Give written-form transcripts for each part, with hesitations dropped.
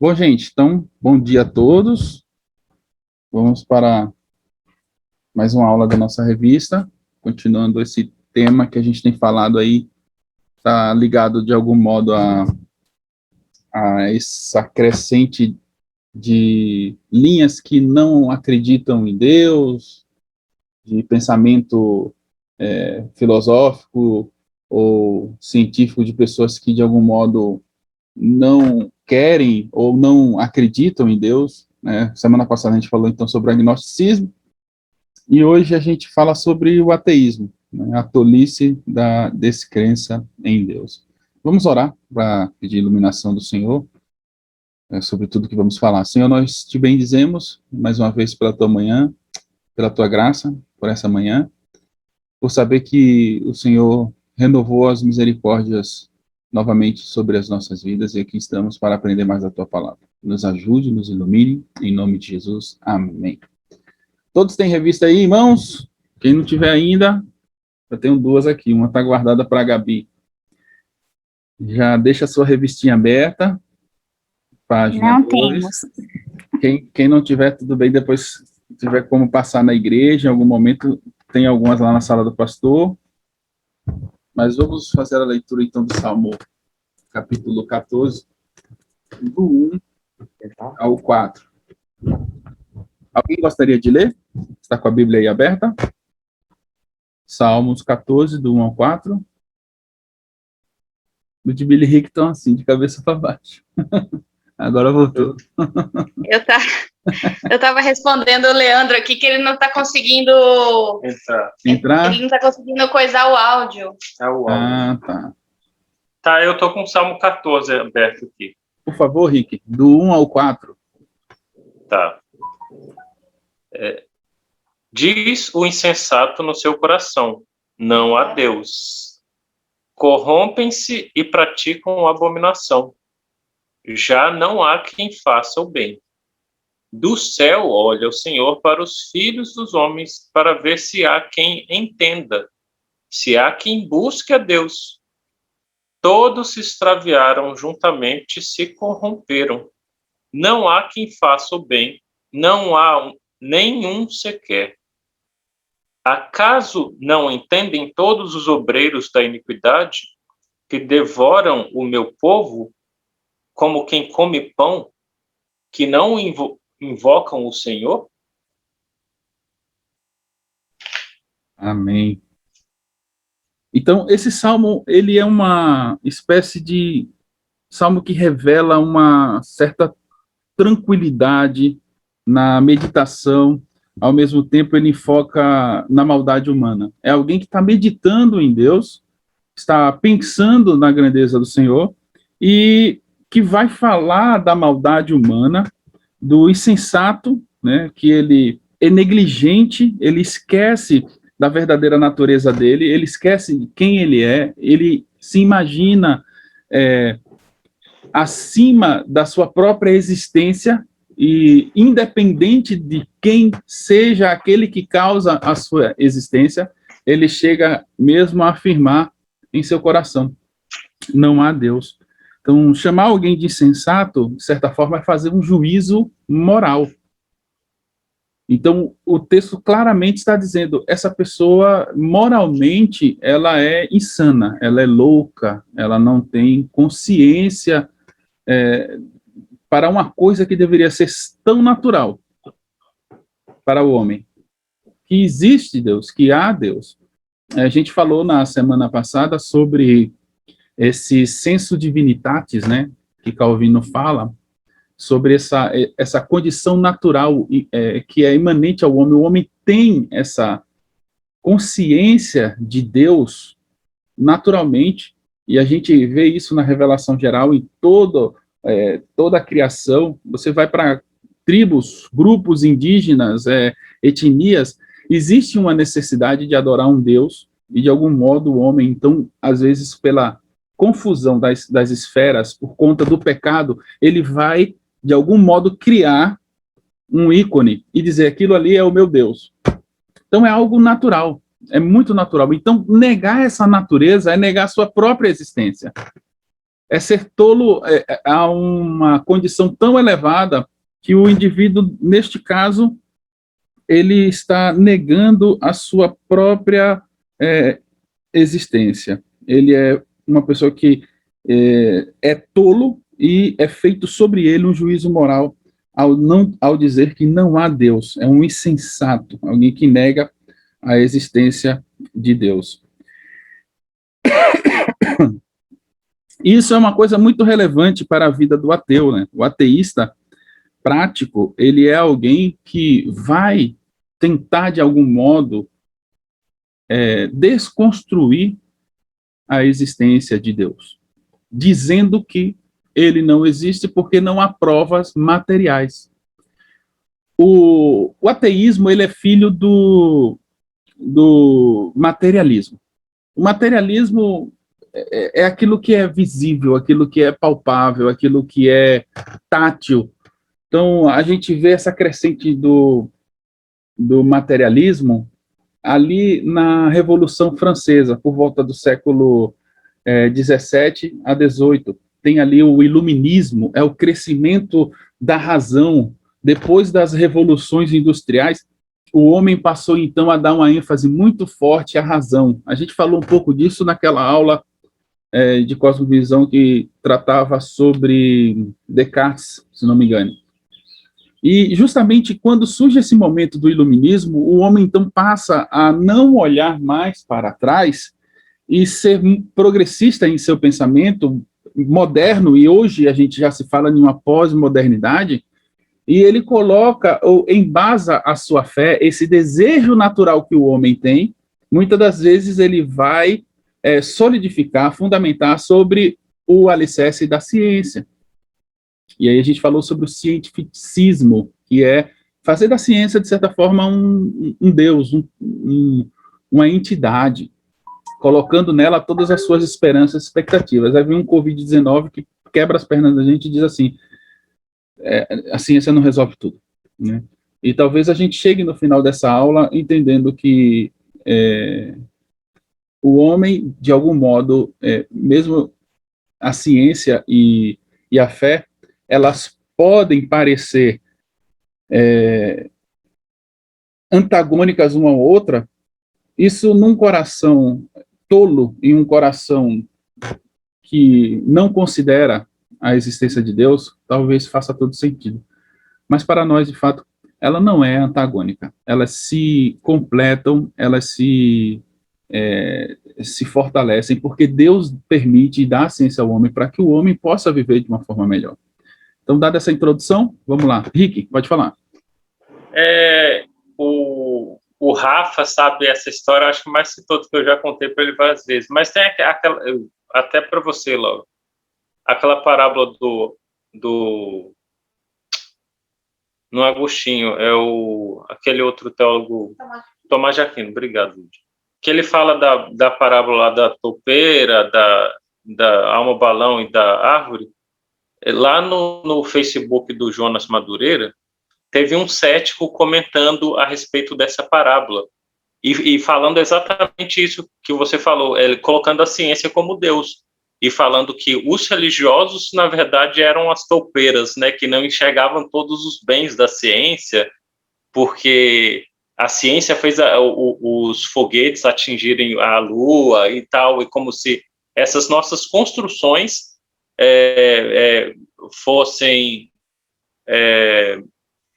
Bom, gente, então, bom dia a todos. Vamos para mais uma aula da nossa revista, continuando esse tema que a gente tem falado aí, está ligado de algum modo a essa crescente de linhas que não acreditam em Deus, de pensamento filosófico ou científico de pessoas que de algum modo não querem ou não acreditam em Deus, né? Semana passada a gente falou então sobre o agnosticismo, e hoje a gente fala sobre o ateísmo, né? A tolice da descrença em Deus. Vamos orar para pedir iluminação do Senhor, sobre tudo que vamos falar. Senhor, nós te bendizemos mais uma vez pela tua manhã, pela tua graça, por essa manhã, por saber que o Senhor renovou as misericórdias novamente sobre as nossas vidas, e aqui estamos para aprender mais da tua palavra. Nos ajude, nos ilumine, em nome de Jesus. Amém. Todos têm revista aí, irmãos? Quem não tiver ainda, eu tenho duas aqui, uma está guardada para a Gabi. Já deixa a sua revistinha aberta, página Não 2. temos. Quem não tiver, tudo bem, depois tiver como passar na igreja, em algum momento, tem algumas lá na sala do pastor. Mas vamos fazer a leitura, então, do Salmo, capítulo 14, do 1 ao 4. Alguém gostaria de ler? Está com a Bíblia aí aberta? Salmos 14, do 1 ao 4. O de Billy Rick estão assim, de cabeça para baixo. Agora voltou. Eu estava respondendo o Leandro aqui que ele não está conseguindo entrar. Ele não está conseguindo coisar o áudio. Ah, tá. Tá, eu tô com o Salmo 14 aberto aqui. Por favor, Rick, do 1 ao 4. Tá. Diz o insensato no seu coração: não há Deus. Corrompem-se e praticam abominação. Já não há quem faça o bem. Do céu olha o Senhor para os filhos dos homens, para ver se há quem entenda, se há quem busque a Deus. Todos se extraviaram juntamente, se corromperam. Não há quem faça o bem, não há nenhum sequer. Acaso não entendem todos os obreiros da iniquidade, que devoram o meu povo como quem come pão, que não invocam o Senhor? Amém. Então, esse salmo, ele é uma espécie de salmo que revela uma certa tranquilidade na meditação, ao mesmo tempo ele foca na maldade humana. É alguém que está meditando em Deus, está pensando na grandeza do Senhor, e que vai falar da maldade humana, do insensato, né, que ele é negligente, ele esquece da verdadeira natureza dele, ele esquece de quem ele é, ele se imagina acima da sua própria existência, e independente de quem seja aquele que causa a sua existência, ele chega mesmo a afirmar em seu coração: não há Deus. Então, chamar alguém de insensato, de certa forma, é fazer um juízo moral. Então, o texto claramente está dizendo: essa pessoa, moralmente, ela é insana, ela é louca, ela não tem consciência para uma coisa que deveria ser tão natural para o homem. Que existe Deus, que há Deus. A gente falou na semana passada sobre esse sensu divinitatis, né, que Calvino fala, sobre essa condição natural que é imanente ao homem. O homem tem essa consciência de Deus naturalmente, e a gente vê isso na revelação geral em toda a criação. Você vai para tribos, grupos indígenas, etnias, existe uma necessidade de adorar um Deus, e de algum modo o homem, então, às vezes pela confusão das esferas, por conta do pecado, ele vai, de algum modo, criar um ícone e dizer: aquilo ali é o meu Deus. Então é algo natural, é muito natural. Então, negar essa natureza é negar a sua própria existência. É ser tolo a uma condição tão elevada que o indivíduo, neste caso, ele está negando a sua própria existência. Ele é uma pessoa que é tolo e é feito sobre ele um juízo moral ao dizer que não há Deus. É um insensato, alguém que nega a existência de Deus. Isso é uma coisa muito relevante para a vida do ateu, né? O ateísta prático, ele é alguém que vai tentar, de algum modo, desconstruir a existência de Deus, dizendo que ele não existe porque não há provas materiais. O ateísmo, ele é filho do materialismo. O materialismo é aquilo que é visível, aquilo que é palpável, aquilo que é tátil. Então, a gente vê essa crescente do materialismo ali na Revolução Francesa, por volta do século 17 a 18. Tem ali o iluminismo, é o crescimento da razão. Depois das revoluções industriais, o homem passou, então, a dar uma ênfase muito forte à razão. A gente falou um pouco disso naquela aula de cosmovisão que tratava sobre Descartes, se não me engano. E justamente quando surge esse momento do iluminismo, o homem então passa a não olhar mais para trás e ser progressista em seu pensamento moderno, e hoje a gente já se fala em uma pós-modernidade, e ele coloca ou embasa a sua fé, esse desejo natural que o homem tem, muitas das vezes ele vai solidificar, fundamentar sobre o alicerce da ciência. E aí a gente falou sobre o cientificismo, que é fazer da ciência, de certa forma, um Deus, uma entidade, colocando nela todas as suas esperanças e expectativas. Aí vem um Covid-19 que quebra as pernas da gente e diz assim, a ciência não resolve tudo, né? E talvez a gente chegue no final dessa aula entendendo que o homem, de algum modo, mesmo a ciência e a fé, elas podem parecer antagônicas uma à outra, isso num coração tolo e um coração que não considera a existência de Deus, talvez faça todo sentido. Mas para nós, de fato, ela não é antagônica. Elas se completam, elas se fortalecem, porque Deus permite e dá a ciência ao homem para que o homem possa viver de uma forma melhor. Então, dada essa introdução, vamos lá. Rick, pode falar. O Rafa sabe essa história, acho que mais que todo que eu já contei para ele várias vezes, mas tem aquela, até para você, Laura, aquela parábola do no Agostinho, aquele outro teólogo, Tomás de Aquino, obrigado, Lúdia, que ele fala da parábola da toupeira, da alma balão e da árvore. Lá no Facebook do Jonas Madureira, teve um cético comentando a respeito dessa parábola e falando exatamente isso que você falou, colocando a ciência como Deus e falando que os religiosos, na verdade, eram as toupeiras, né, que não enxergavam todos os bens da ciência, porque a ciência fez os foguetes atingirem a Lua e tal, e como se essas nossas construções fossem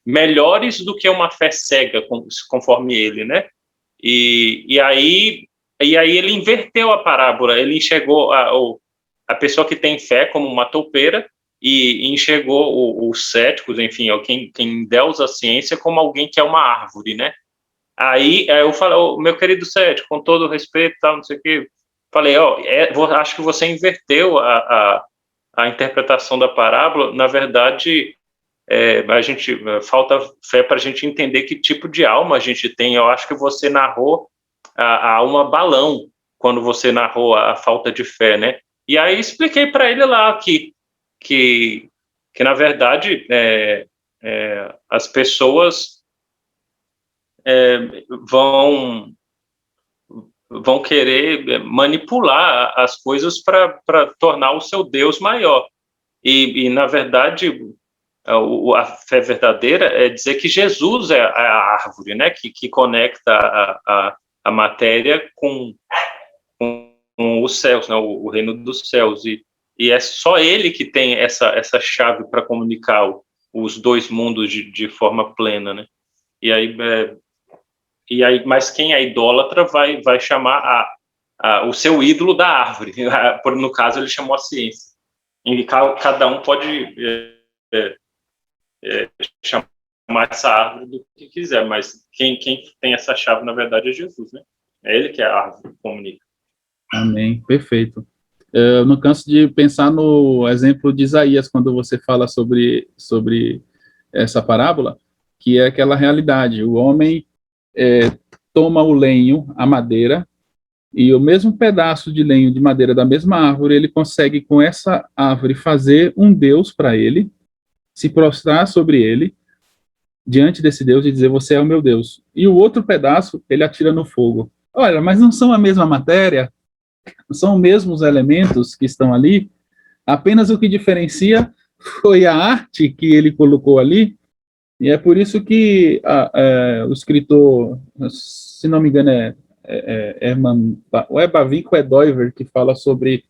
melhores do que uma fé cega, conforme ele, né? E aí ele inverteu a parábola, ele enxergou a pessoa que tem fé como uma toupeira e enxergou os céticos, enfim, quem endeusa a ciência como alguém que é uma árvore, né? Aí eu falei, meu querido cético, com todo respeito, tal, não sei o quê, falei, acho que você inverteu a interpretação da parábola. Na verdade, a gente falta fé para a gente entender que tipo de alma a gente tem. Eu acho que você narrou a alma balão quando você narrou a falta de fé, né? E aí expliquei para ele lá que na verdade as pessoas vão vão querer manipular as coisas para tornar o seu Deus maior. E na verdade, a fé verdadeira é dizer que Jesus é a árvore, né, que conecta a matéria com os céus, né, o reino dos céus, e é só ele que tem essa chave para comunicar os dois mundos de forma plena, né? E aí, mas quem é idólatra vai chamar o seu ídolo da árvore. No caso, ele chamou a ciência. E cada um pode chamar essa árvore do que quiser, mas quem tem essa chave, na verdade, é Jesus, né? É ele que é a árvore que comunica. Amém, perfeito. Eu não canso de pensar no exemplo de Isaías, quando você fala sobre essa parábola, que é aquela realidade. O homem toma o lenho, a madeira, e o mesmo pedaço de lenho de madeira da mesma árvore, ele consegue, com essa árvore, fazer um Deus para ele, se prostrar sobre ele, diante desse Deus, e dizer, você é o meu Deus. E o outro pedaço, ele atira no fogo. Olha, mas não são a mesma matéria? São os mesmos elementos que estão ali, apenas o que diferencia foi a arte que ele colocou ali, e é por isso que o escritor, se não me engano, é Bavinck ou é Doiver, que fala sobre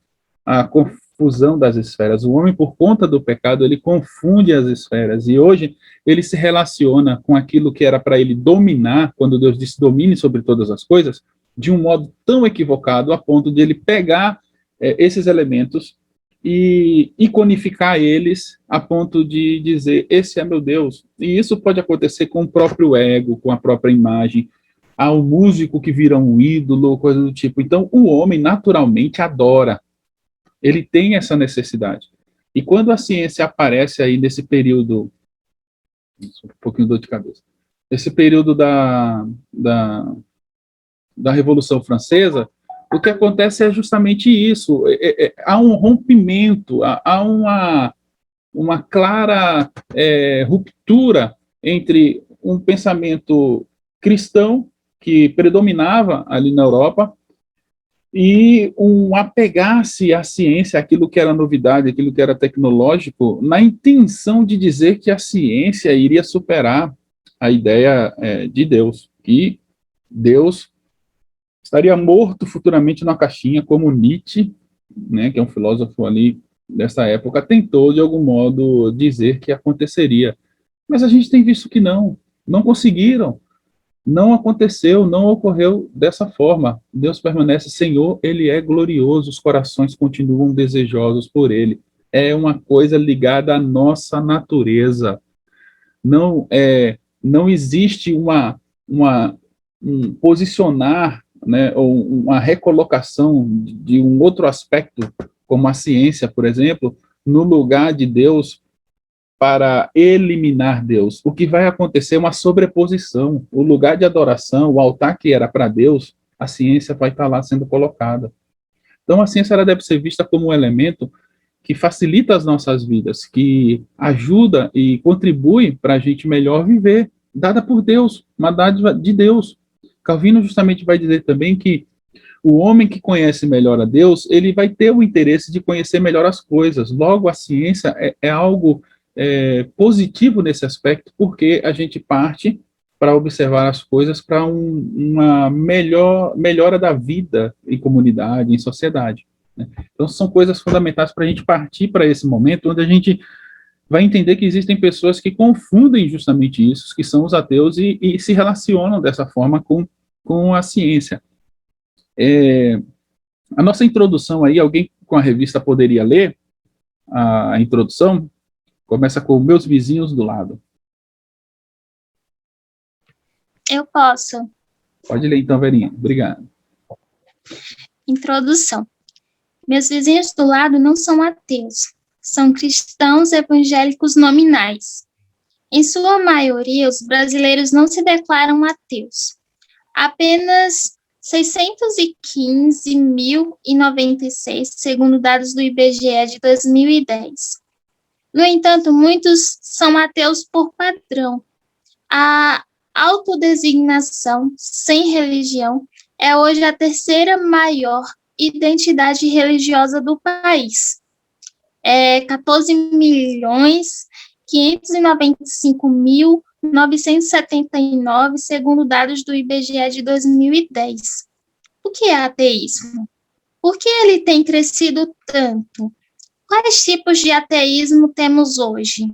a confusão das esferas. O homem, por conta do pecado, ele confunde as esferas, e hoje ele se relaciona com aquilo que era para ele dominar, quando Deus disse domine sobre todas as coisas, de um modo tão equivocado, a ponto de ele pegar esses elementos e iconificar eles, a ponto de dizer, esse é meu Deus. E isso pode acontecer com o próprio ego, com a própria imagem. Há um músico que vira um ídolo, coisa do tipo. Então, o homem naturalmente adora. Ele tem essa necessidade. E quando a ciência aparece aí nesse período, um pouquinho de dor de cabeça, esse período da Revolução Francesa, o que acontece é justamente isso. Há um rompimento, há uma clara ruptura entre um pensamento cristão que predominava ali na Europa e um apegar-se à ciência, aquilo que era novidade, aquilo que era tecnológico, na intenção de dizer que a ciência iria superar a ideia de Deus, que Deus estaria morto futuramente numa caixinha, como Nietzsche, né, que é um filósofo ali dessa época, tentou de algum modo dizer que aconteceria. Mas a gente tem visto que não conseguiram, não aconteceu, não ocorreu dessa forma. Deus permanece Senhor, ele é glorioso, os corações continuam desejosos por ele. É uma coisa ligada à nossa natureza. Não existe um posicionar, né, ou uma recolocação de um outro aspecto, como a ciência, por exemplo, no lugar de Deus para eliminar Deus. O que vai acontecer é uma sobreposição. O lugar de adoração, o altar que era para Deus, a ciência vai estar lá sendo colocada. Então, a ciência ela deve ser vista como um elemento que facilita as nossas vidas, que ajuda e contribui para a gente melhor viver, dada por Deus, uma dádiva de Deus. Calvino justamente vai dizer também que o homem que conhece melhor a Deus, ele vai ter o interesse de conhecer melhor as coisas. Logo, a ciência é algo positivo nesse aspecto, porque a gente parte para observar as coisas para uma melhora da vida em comunidade, em sociedade, né? Então, são coisas fundamentais para a gente partir para esse momento, onde a gente vai entender que existem pessoas que confundem justamente isso, que são os ateus, e se relacionam dessa forma com a ciência. A nossa introdução aí, alguém com a revista poderia ler a introdução? Começa com meus vizinhos do lado. Eu posso. Pode ler então, Verinha. Obrigado. Introdução. Meus vizinhos do lado não são ateus. São cristãos evangélicos nominais. Em sua maioria, os brasileiros não se declaram ateus. Apenas 615.096, segundo dados do IBGE de 2010. No entanto, muitos são ateus por padrão. A autodesignação sem religião é hoje a terceira maior identidade religiosa do país. 14.595.979, segundo dados do IBGE de 2010. O que é ateísmo? Por que ele tem crescido tanto? Quais tipos de ateísmo temos hoje?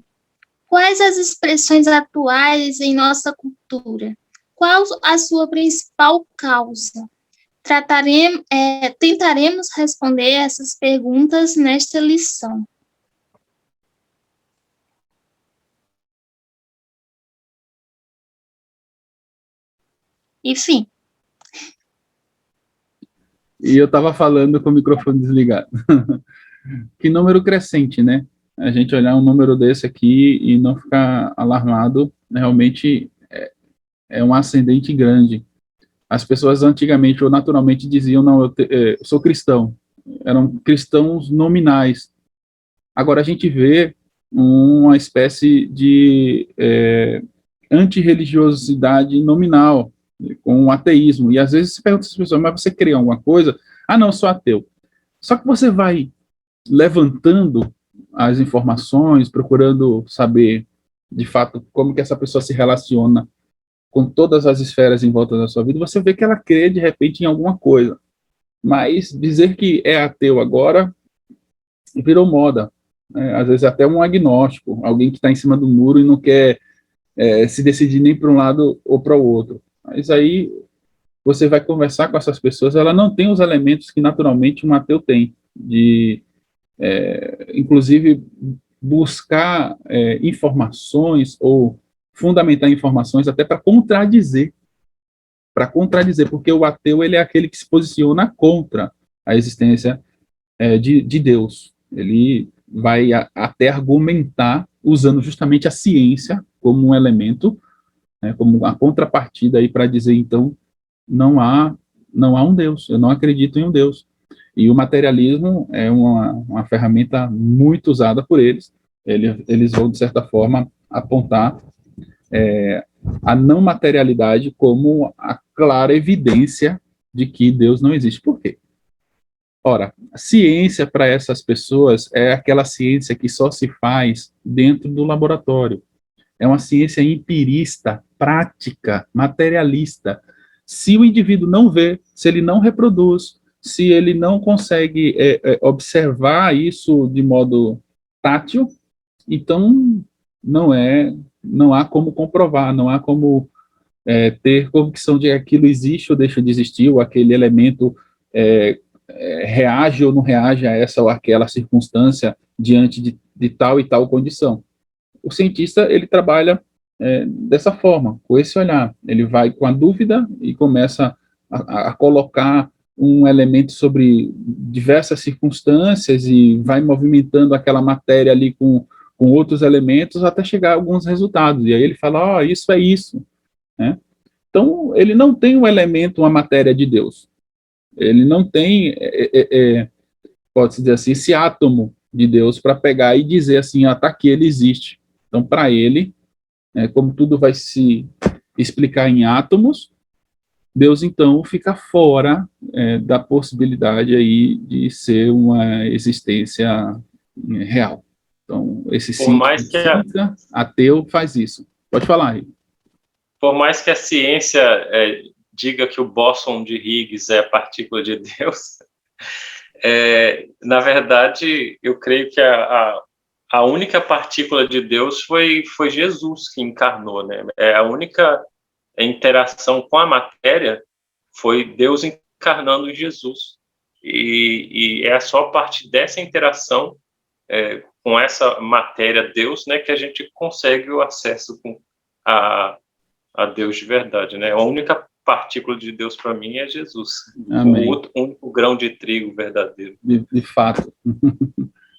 Quais as expressões atuais em nossa cultura? Qual a sua principal causa? Tentaremos responder essas perguntas nesta lição. Enfim. E eu estava falando com o microfone desligado. Que número crescente, né? A gente olhar um número desse aqui e não ficar alarmado, realmente é um ascendente grande. As pessoas antigamente ou naturalmente diziam, não, eu sou cristão. Eram cristãos nominais. Agora a gente vê uma espécie de antirreligiosidade nominal, com o ateísmo. E às vezes se pergunta às pessoas, mas você crê em alguma coisa? Ah, não, eu sou ateu. Só que você vai levantando as informações, procurando saber, de fato, como que essa pessoa se relaciona com todas as esferas em volta da sua vida, você vê que ela crê, de repente, em alguma coisa. Mas dizer que é ateu agora virou moda. Né? Às vezes até um agnóstico, alguém que está em cima do muro e não quer se decidir nem para um lado ou para o outro. Mas aí você vai conversar com essas pessoas, ela não tem os elementos que naturalmente um ateu tem, de inclusive buscar informações ou fundamentar informações até para contradizer, porque o ateu ele é aquele que se posiciona contra a existência de Deus. Ele vai até argumentar usando justamente a ciência como um elemento, como uma contrapartida aí para dizer, então, não há um Deus, eu não acredito em um Deus. E o materialismo é uma ferramenta muito usada por eles. Eles vão, de certa forma, apontar a não materialidade como a clara evidência de que Deus não existe. Por quê? Ora, a ciência para essas pessoas é aquela ciência que só se faz dentro do laboratório. É uma ciência empirista, prática, materialista. Se o indivíduo não vê, se ele não reproduz, se ele não consegue observar isso de modo tátil, então não há como comprovar, não há como ter convicção de que aquilo existe ou deixa de existir, ou aquele elemento reage ou não reage a essa ou aquela circunstância diante de tal e tal condição. O cientista, ele trabalha dessa forma, com esse olhar. Ele vai com a dúvida e começa a colocar um elemento sobre diversas circunstâncias e vai movimentando aquela matéria ali com outros elementos até chegar a alguns resultados. E aí ele fala, isso é isso. Né? Então, ele não tem um elemento, uma matéria de Deus. Ele não tem, pode-se dizer assim, esse átomo de Deus para pegar e dizer assim, tá aqui, ele existe. Então, para ele, como tudo vai se explicar em átomos, Deus, então, fica fora da possibilidade aí de ser uma existência real. Então, esse cientista ateu faz isso. Pode falar, Rick. Por mais que a ciência diga que o bóson de Higgs é a partícula de Deus, na verdade, eu creio que a única partícula de Deus foi Jesus que encarnou, né? A única interação com a matéria foi Deus encarnando em Jesus. E é só a partir dessa interação com essa matéria Deus, né, que a gente consegue o acesso a Deus de verdade, né? A única partícula de Deus para mim é Jesus. Amém. O único grão de trigo verdadeiro. De fato.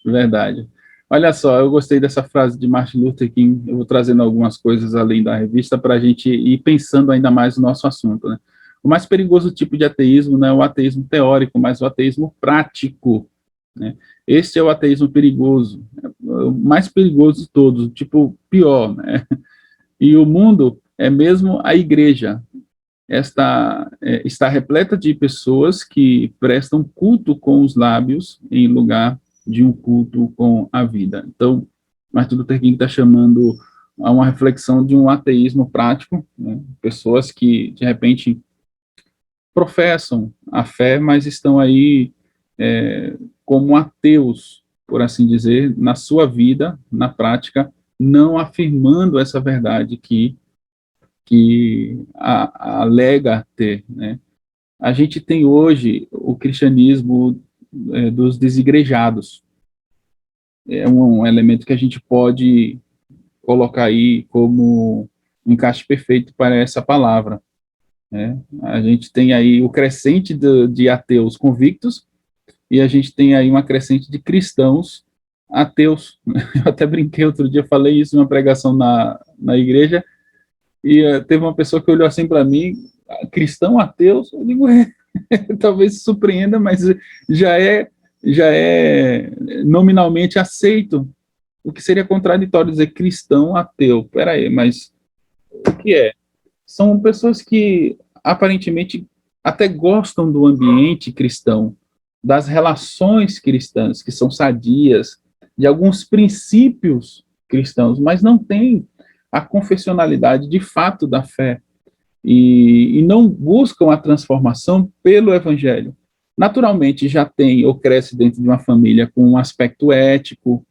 Verdade. Olha só, eu gostei dessa frase de Martin Luther King. Eu vou trazendo algumas coisas além da revista para a gente ir pensando ainda mais no nosso assunto, né? O mais perigoso tipo de ateísmo não é o ateísmo teórico, mas o ateísmo prático, né? Esse é o ateísmo perigoso, o mais perigoso de todos, o tipo pior, né? E o mundo é mesmo a igreja. está repleta de pessoas que prestam culto com os lábios em lugar de um culto com a vida. Então, Martin Luther King está chamando a uma reflexão de um ateísmo prático, né? Pessoas que, de repente, professam a fé, mas estão aí como ateus, por assim dizer, na sua vida, na prática, não afirmando essa verdade que alega ter, né? A gente tem hoje o cristianismo dos desigrejados. É um elemento que a gente pode colocar aí como um encaixe perfeito para essa palavra, né? A gente tem aí o crescente de ateus convictos e a gente tem aí uma crescente de cristãos ateus. Eu até brinquei outro dia, falei isso numa pregação na igreja, e teve uma pessoa que olhou assim para mim, cristão ateus, eu digo, talvez se surpreenda, mas já é nominalmente aceito, o que seria contraditório dizer cristão ateu. Peraí, mas o que é? São pessoas que aparentemente até gostam do ambiente cristão, das relações cristãs, que são sadias, de alguns princípios cristãos, mas não têm a confessionalidade de fato da fé e não buscam a transformação pelo evangelho. Naturalmente já tem ou cresce dentro de uma família com um aspecto ético,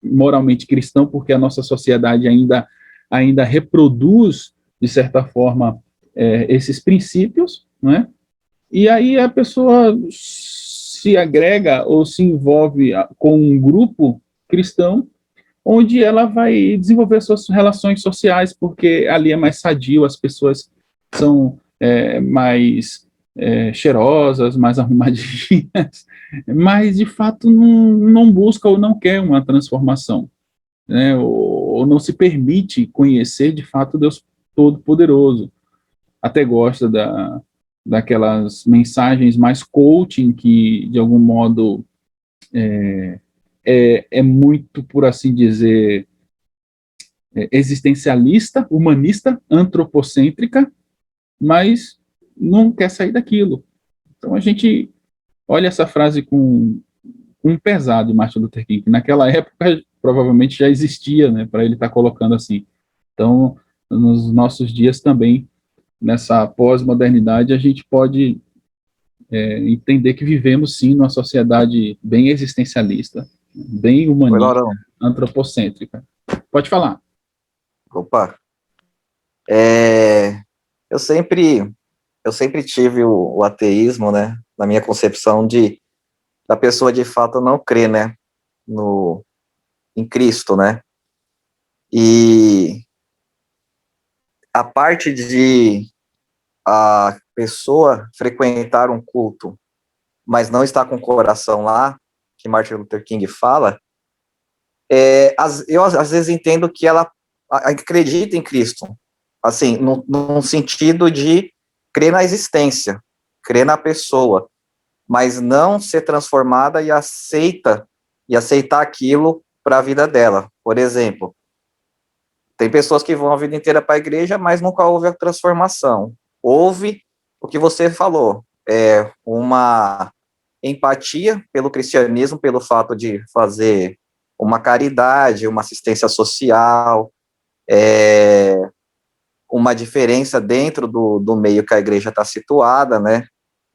moralmente cristão, porque a nossa sociedade ainda reproduz, de certa forma, esses princípios, não é? E aí a pessoa se agrega ou se envolve com um grupo cristão, onde ela vai desenvolver suas relações sociais, porque ali é mais sadio, as pessoas são mais cheirosas, mais arrumadinhas, mas de fato não busca ou não quer uma transformação, né? Ou não se permite conhecer de fato Deus Todo-Poderoso. Até gosta daquelas mensagens mais coaching que, de algum modo, é muito, por assim dizer, existencialista, humanista, antropocêntrica, mas não quer sair daquilo. Então a gente olha essa frase com um pesado de Martin Luther King, que naquela época provavelmente já existia, né, para ele estar colocando assim. Então, nos nossos dias também, nessa pós-modernidade, a gente pode entender que vivemos sim numa sociedade bem existencialista, bem humanista, antropocêntrica. Pode falar. Opa. Eu sempre tive o ateísmo, né, na minha concepção da pessoa de fato não crer, né, em Cristo, né, e a parte de a pessoa frequentar um culto, mas não estar com o coração lá, que Martin Luther King fala, eu às vezes entendo que ela acredita em Cristo, assim, num sentido de crer na existência, crer na pessoa, mas não ser transformada e aceitar aquilo para a vida dela. Por exemplo, tem pessoas que vão a vida inteira para a igreja, mas nunca houve a transformação. Houve o que você falou, uma empatia pelo cristianismo, pelo fato de fazer uma caridade, uma assistência social, uma diferença dentro do meio que a igreja está situada, né?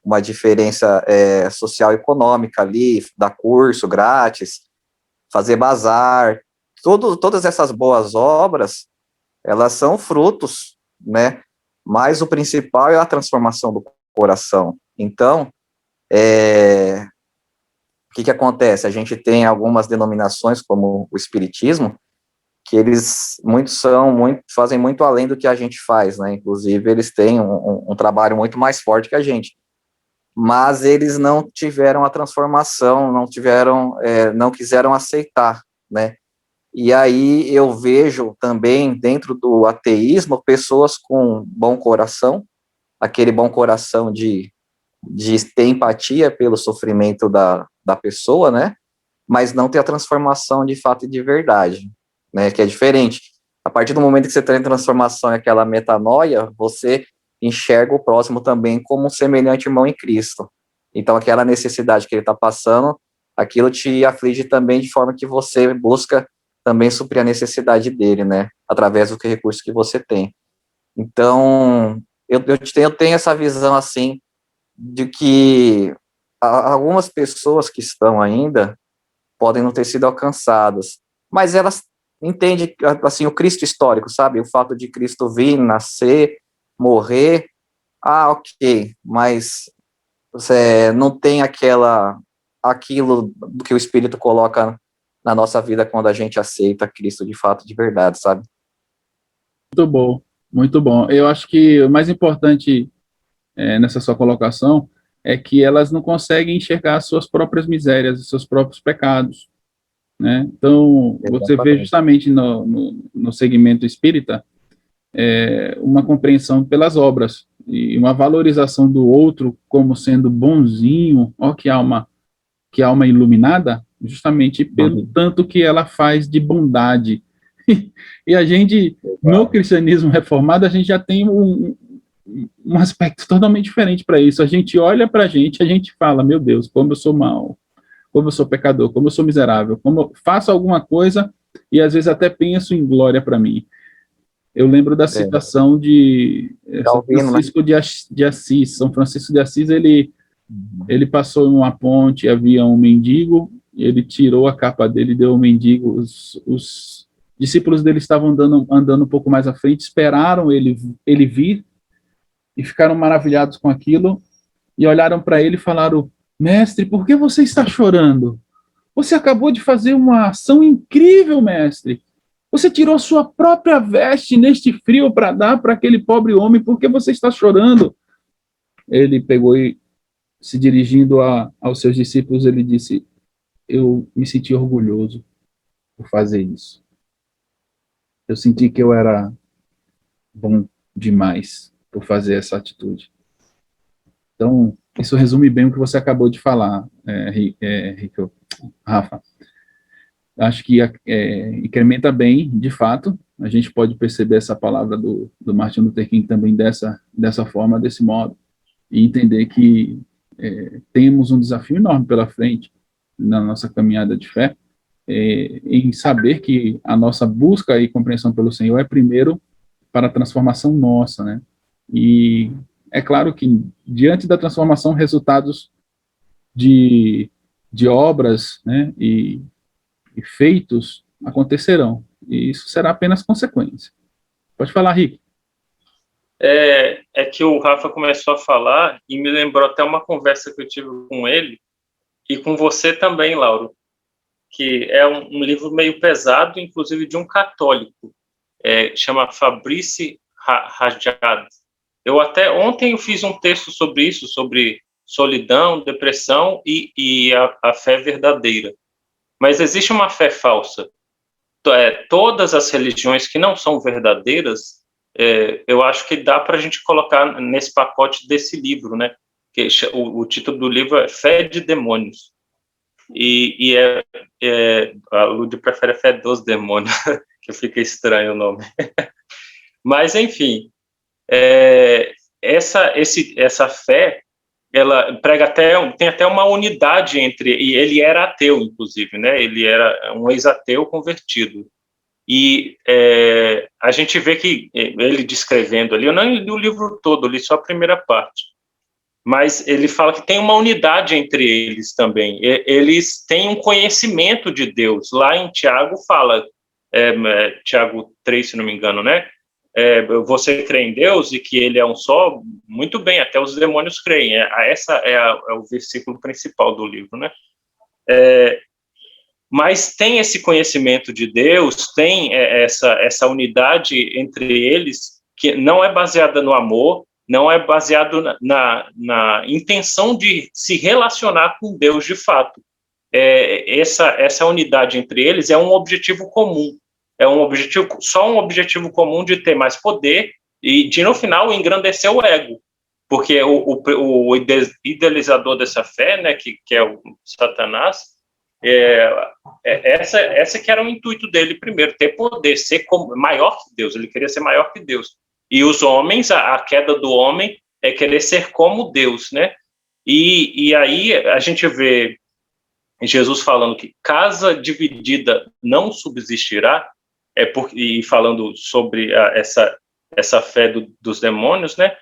Uma diferença social e econômica ali, dar curso grátis, fazer bazar, todas essas boas obras, elas são frutos, né? Mas o principal é a transformação do coração. Então, o que acontece? A gente tem algumas denominações, como o Espiritismo, que eles fazem muito além do que a gente faz, né? Inclusive, eles têm um trabalho muito mais forte que a gente. Mas eles não tiveram a transformação, não quiseram aceitar, né? E aí eu vejo também, dentro do ateísmo, pessoas com bom coração, aquele bom coração de ter empatia pelo sofrimento da pessoa, né? Mas não ter a transformação de fato e de verdade, né? Que é diferente. A partir do momento que você tem transformação e aquela metanoia, você enxerga o próximo também como um semelhante irmão em Cristo. Então, aquela necessidade que ele está passando, aquilo te aflige também de forma que você busca também suprir a necessidade dele, né? Através do recurso que você tem. Então, eu tenho essa visão, assim, de que algumas pessoas que estão ainda podem não ter sido alcançadas, mas elas entendem, assim, o Cristo histórico, sabe? O fato de Cristo vir, nascer, morrer, ok, mas você não tem aquilo do que o Espírito coloca na nossa vida quando a gente aceita Cristo de fato, de verdade, sabe? Muito bom, muito bom. Eu acho que o mais importante nessa sua colocação é que elas não conseguem enxergar as suas próprias misérias, os seus próprios pecados, né? Então, você vê Exatamente. justamente no segmento espírita uma compreensão pelas obras e uma valorização do outro como sendo bonzinho, ó, que alma iluminada, justamente pelo tanto que ela faz de bondade. E a gente, no cristianismo reformado, a gente já tem um aspecto totalmente diferente para isso. A gente olha para a gente fala, meu Deus, como eu sou mau, como eu sou pecador, como eu sou miserável, como eu faço alguma coisa e às vezes até penso em glória para mim. Eu lembro da citação de São Francisco de Assis. São Francisco de Assis, ele passou em uma ponte, havia um mendigo, ele tirou a capa dele, deu ao mendigo, os discípulos dele estavam andando um pouco mais à frente, esperaram ele vir, e ficaram maravilhados com aquilo, e olharam para ele e falaram, mestre, por que você está chorando? Você acabou de fazer uma ação incrível, mestre. Você tirou sua própria veste neste frio para dar para aquele pobre homem, por que você está chorando? Ele pegou e, se dirigindo aos seus discípulos, ele disse, eu me senti orgulhoso por fazer isso. Eu senti que eu era bom demais por fazer essa atitude. Então, isso resume bem o que você acabou de falar, Rafa. Acho que incrementa bem, de fato, a gente pode perceber essa palavra do Martin Luther King também dessa forma, desse modo, e entender que temos um desafio enorme pela frente na nossa caminhada de fé, em saber que a nossa busca e compreensão pelo Senhor é primeiro para a transformação nossa, né? E é claro que diante da transformação, resultados de obras, né, e feitos acontecerão, e isso será apenas consequência. Pode falar, Rick. É que o Rafa começou a falar e me lembrou até uma conversa que eu tive com ele e com você também, Lauro, que é um livro meio pesado, inclusive de um católico, chama Fabrice Rajad. Ontem eu fiz um texto sobre isso, sobre solidão, depressão e a fé verdadeira. Mas existe uma fé falsa. Todas as religiões que não são verdadeiras, eu acho que dá para a gente colocar nesse pacote desse livro, né? Que o título do livro é Fé de Demônios. E a Lud prefere Fé dos Demônios, que fica estranho o nome. Mas, enfim, essa fé, ela prega tem até uma unidade e ele era ateu, inclusive, né? Ele era um ex-ateu convertido. E a gente vê que ele descrevendo ali, eu não li o livro todo, eu li só a primeira parte, mas ele fala que tem uma unidade entre eles também. Eles têm um conhecimento de Deus. Lá em Tiago fala, Tiago 3, se não me engano, né? Você crê em Deus e que ele é um só? Muito bem, até os demônios creem. Essa é o versículo principal do livro, né? Mas tem esse conhecimento de Deus, tem essa unidade entre eles, que não é baseada no amor, não é baseado na intenção de se relacionar com Deus de fato. Essa unidade entre eles é um objetivo comum. Só um objetivo comum de ter mais poder e de, no final, engrandecer o ego. Porque o idealizador dessa fé, né, que é o Satanás, essa que era o intuito dele primeiro, ter poder, ser maior que Deus. Ele queria ser maior que Deus. E os homens, a queda do homem é querer ser como Deus, né? E aí a gente vê Jesus falando que casa dividida não subsistirá, e falando sobre essa fé dos demônios, né?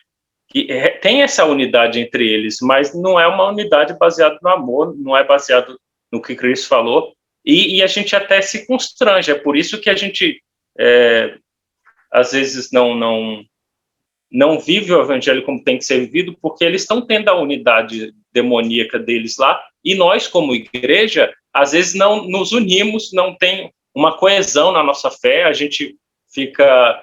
Que tem essa unidade entre eles, mas não é uma unidade baseada no amor, não é baseado no que Cristo falou, e a gente até se constrange. É por isso que a gente às vezes não vive o evangelho como tem que ser vivido, porque eles estão tendo a unidade demoníaca deles lá, e nós, como igreja, às vezes não nos unimos, não tem uma coesão na nossa fé, a gente fica,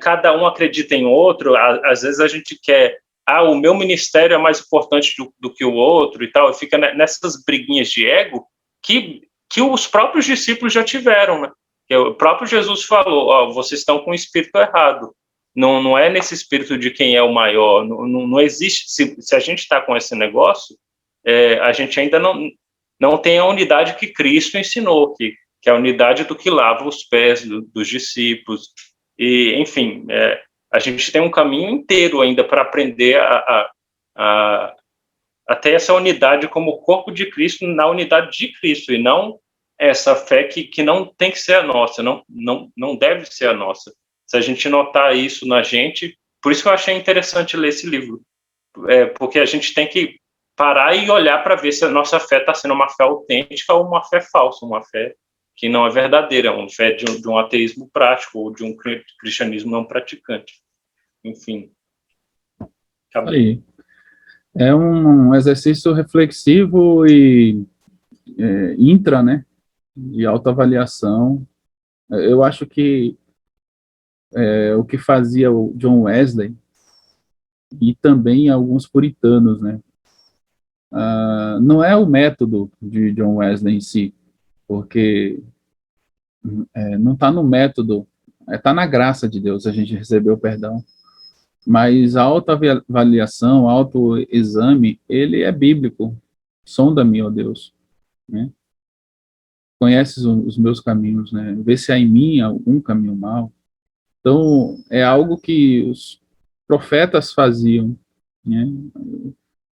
cada um acredita em outro, às vezes a gente quer, o meu ministério é mais importante do que o outro e tal, e fica nessas briguinhas de ego que os próprios discípulos já tiveram, né? O próprio Jesus falou, vocês estão com o espírito errado. Não é nesse espírito de quem é o maior, não existe. Se a gente está com esse negócio, a gente ainda não tem a unidade que Cristo ensinou, que é a unidade do que lava os pés dos discípulos. E, enfim, a gente tem um caminho inteiro ainda para aprender a ter essa unidade como corpo de Cristo, na unidade de Cristo, e não essa fé que não tem que ser a nossa, não deve ser a nossa. Se a gente notar isso na gente, por isso que eu achei interessante ler esse livro, porque a gente tem que parar e olhar para ver se a nossa fé está sendo uma fé autêntica ou uma fé falsa, uma fé que não é verdadeira, uma fé de um ateísmo prático ou de um cristianismo não praticante. Enfim. Acabou. Aí. É um exercício reflexivo e intra, né, de autoavaliação. Eu acho que o que fazia o John Wesley e também alguns puritanos, né, não é o método de John Wesley em si, porque não está no método, está na graça de Deus, a gente recebeu o perdão, mas a autoavaliação, o autoexame, ele é bíblico. Sonda-me, ó Deus, né? Conheces os meus caminhos, né? Vê se há em mim algum caminho mau. Então, é algo que os profetas faziam, né?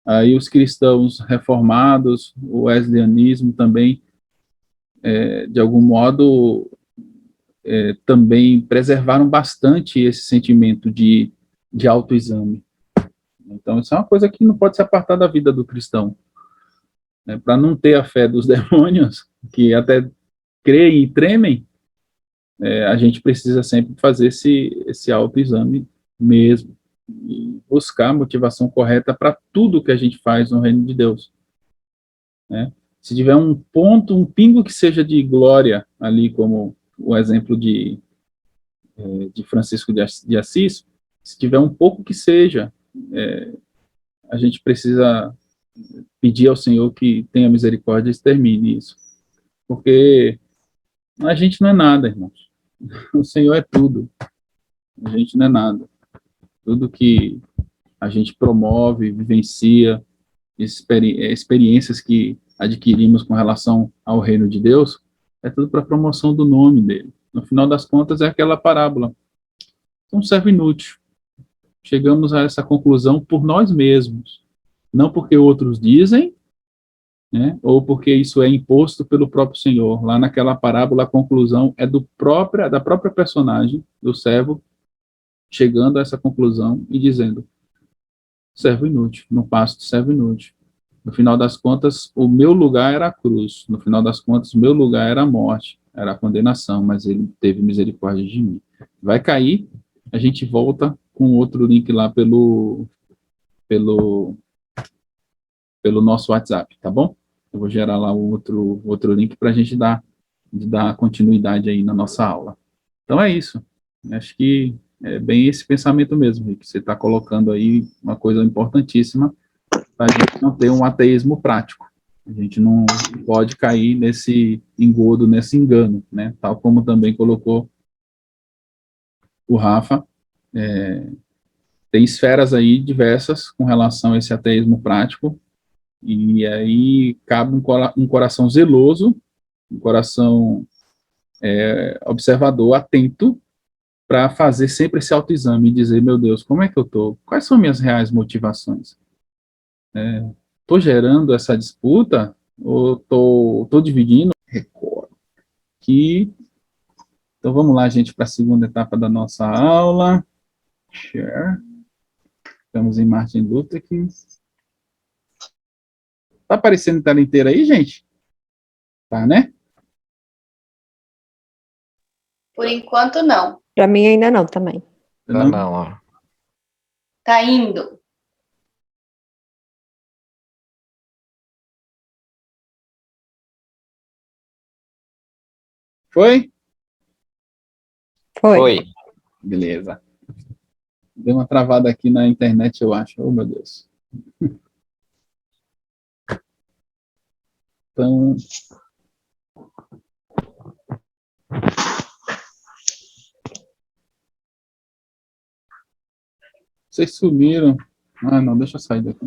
Aí os cristãos reformados, o wesleyanismo também, de algum modo, também preservaram bastante esse sentimento de autoexame. Então, isso é uma coisa que não pode se apartar da vida do cristão. Para não ter a fé dos demônios, que até creem e tremem, a gente precisa sempre fazer esse autoexame mesmo, e buscar a motivação correta para tudo que a gente faz no reino de Deus. Né? Se tiver um ponto, um pingo que seja de glória, ali como o exemplo de Francisco de Assis, se tiver um pouco que seja, a gente precisa pedir ao Senhor que tenha misericórdia e extermine isso. Porque a gente não é nada, irmãos. O Senhor é tudo. A gente não é nada. Tudo que a gente promove, vivencia, experiências que adquirimos com relação ao reino de Deus, é tudo para a promoção do nome dele. No final das contas, é aquela parábola. É um servo inútil. Chegamos a essa conclusão por nós mesmos. Não porque outros dizem, né, ou porque isso é imposto pelo próprio Senhor. Lá naquela parábola, a conclusão é da própria personagem, do servo, chegando a essa conclusão e dizendo: servo inútil, no passo de servo inútil. No final das contas, o meu lugar era a cruz. No final das contas, o meu lugar era a morte, era a condenação, mas ele teve misericórdia de mim. Vai cair, a gente volta com outro link lá pelo nosso WhatsApp, tá bom? Eu vou gerar lá outro link para a gente dar continuidade aí na nossa aula. Então é isso. Acho que é bem esse pensamento mesmo, Rick. Você está colocando aí uma coisa importantíssima para a gente não ter um ateísmo prático. A gente não pode cair nesse engodo, nesse engano, né? Tal como também colocou o Rafa, tem esferas aí diversas com relação a esse ateísmo prático, e aí cabe um coração zeloso, um coração observador, atento, para fazer sempre esse autoexame e dizer, meu Deus, como é que eu estou? Quais são minhas reais motivações? Estou gerando essa disputa? Ou estou dividindo? Recordo que... Então, vamos lá, gente, para a segunda etapa da nossa aula. Share. Estamos em Martin Luther King. Tá aparecendo a tela inteira aí, gente? Tá, né? Por enquanto, não. Para mim ainda não também. Não, ó. Tá indo. Foi? Foi. Beleza. Deu uma travada aqui na internet, eu acho. Oh, meu Deus. Então... Vocês sumiram. Ah, não, deixa eu sair daqui.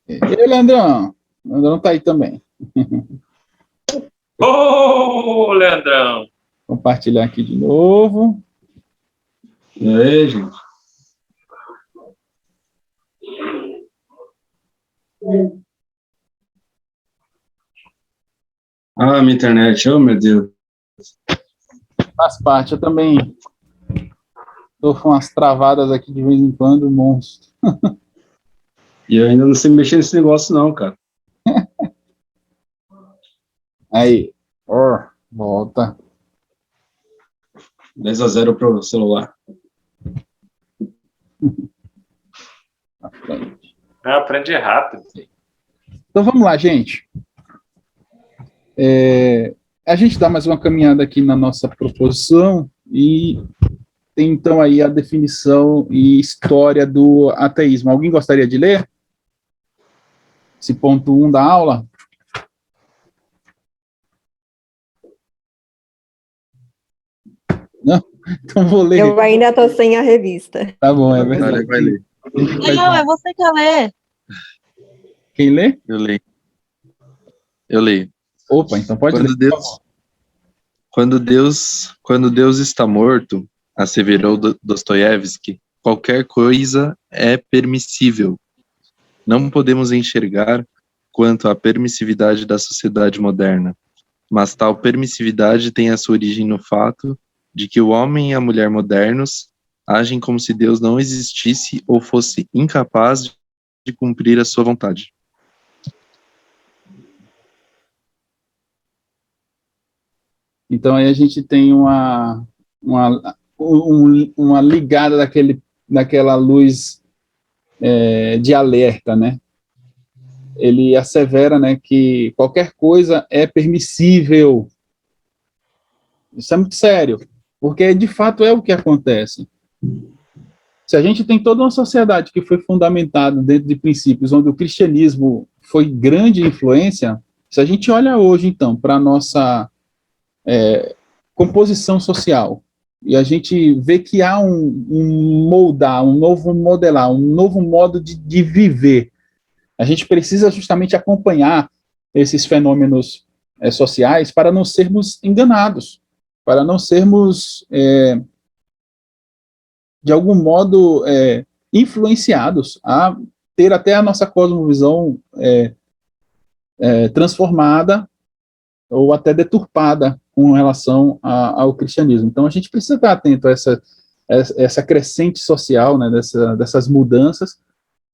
E aí, Leandrão? O Leandrão tá aí também. Ô, Leandrão! Compartilhar aqui de novo. E aí, gente? Ah, minha internet, oh meu Deus. Faz parte, eu também tô com umas travadas aqui de vez em quando, monstro. E eu ainda não sei mexer nesse negócio não, cara. Aí, volta. 10-0 pro celular. À frente. Aprende rápido. Então vamos lá, gente. A gente dá mais uma caminhada aqui na nossa proposição e tem então aí a definição e história do ateísmo. Alguém gostaria de ler? Esse ponto 1 da aula? Não? Então vou ler. Eu ainda estou sem a revista. Tá bom, é verdade. Vai ler. Não, é você que lê. Quem lê? Eu leio. Opa, então pode Quando ler. Deus, quando Deus está morto, asseverou Dostoiévski, qualquer coisa é permissível. Não podemos enxergar quanto à permissividade da sociedade moderna, mas tal permissividade tem a sua origem no fato de que o homem e a mulher modernos agem como se Deus não existisse ou fosse incapaz de cumprir a sua vontade. Então aí a gente tem uma ligada daquela luz de alerta, né? Ele assevera, né, que qualquer coisa é permissível. Isso é muito sério, porque de fato é o que acontece. Se a gente tem toda uma sociedade que foi fundamentada dentro de princípios onde o cristianismo foi grande influência, se a gente olha hoje, então, para a nossa composição social, e a gente vê que há um moldar, um novo modelar, um novo modo de viver, a gente precisa justamente acompanhar esses fenômenos sociais para não sermos enganados, para não sermos, de algum modo, influenciados a ter até a nossa cosmovisão transformada ou até deturpada com relação ao cristianismo. Então, a gente precisa estar atento a essa crescente social, né, dessas mudanças,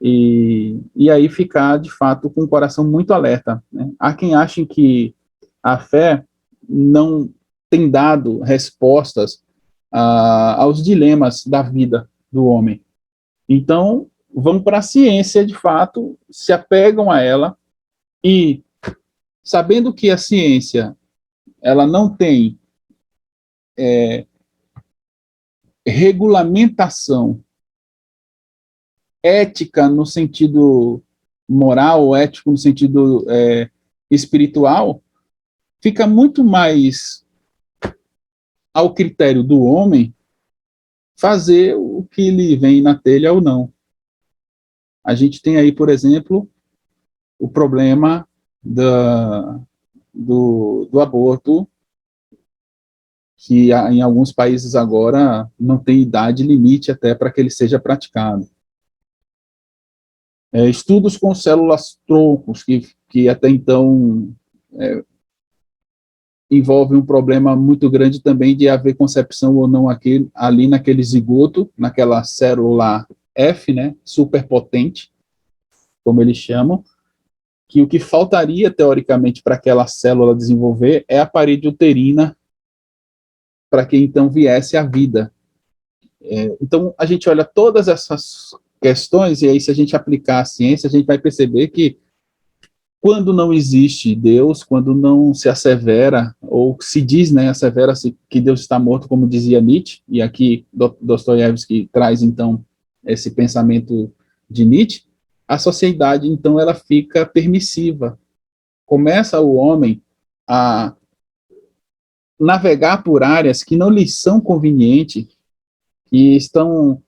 e aí ficar, de fato, com o coração muito alerta, né? Há quem ache que a fé não tem dado respostas aos dilemas da vida do homem. Então, vão para a ciência, de fato, se apegam a ela, e sabendo que a ciência ela não tem regulamentação ética no sentido moral, ético no sentido espiritual, fica muito mais ao critério do homem fazer o que lhe vem na telha ou não. A gente tem aí, por exemplo, o problema do aborto que em alguns países agora não tem idade limite até para que ele seja praticado. Estudos com células-troncos, que até então envolve um problema muito grande também de haver concepção ou não ali naquele zigoto, naquela célula F, né, superpotente, como eles chamam, que o que faltaria, teoricamente, para aquela célula desenvolver é a parede uterina, para que então viesse a vida. Então, a gente olha todas essas questões, e aí se a gente aplicar a ciência, a gente vai perceber que quando não existe Deus, quando não se assevera, ou se diz, né, assevera-se que Deus está morto, como dizia Nietzsche, e aqui Dostoiévski traz, então, esse pensamento de Nietzsche, a sociedade, então, ela fica permissiva. Começa o homem a navegar por áreas que não lhes são convenientes, que estão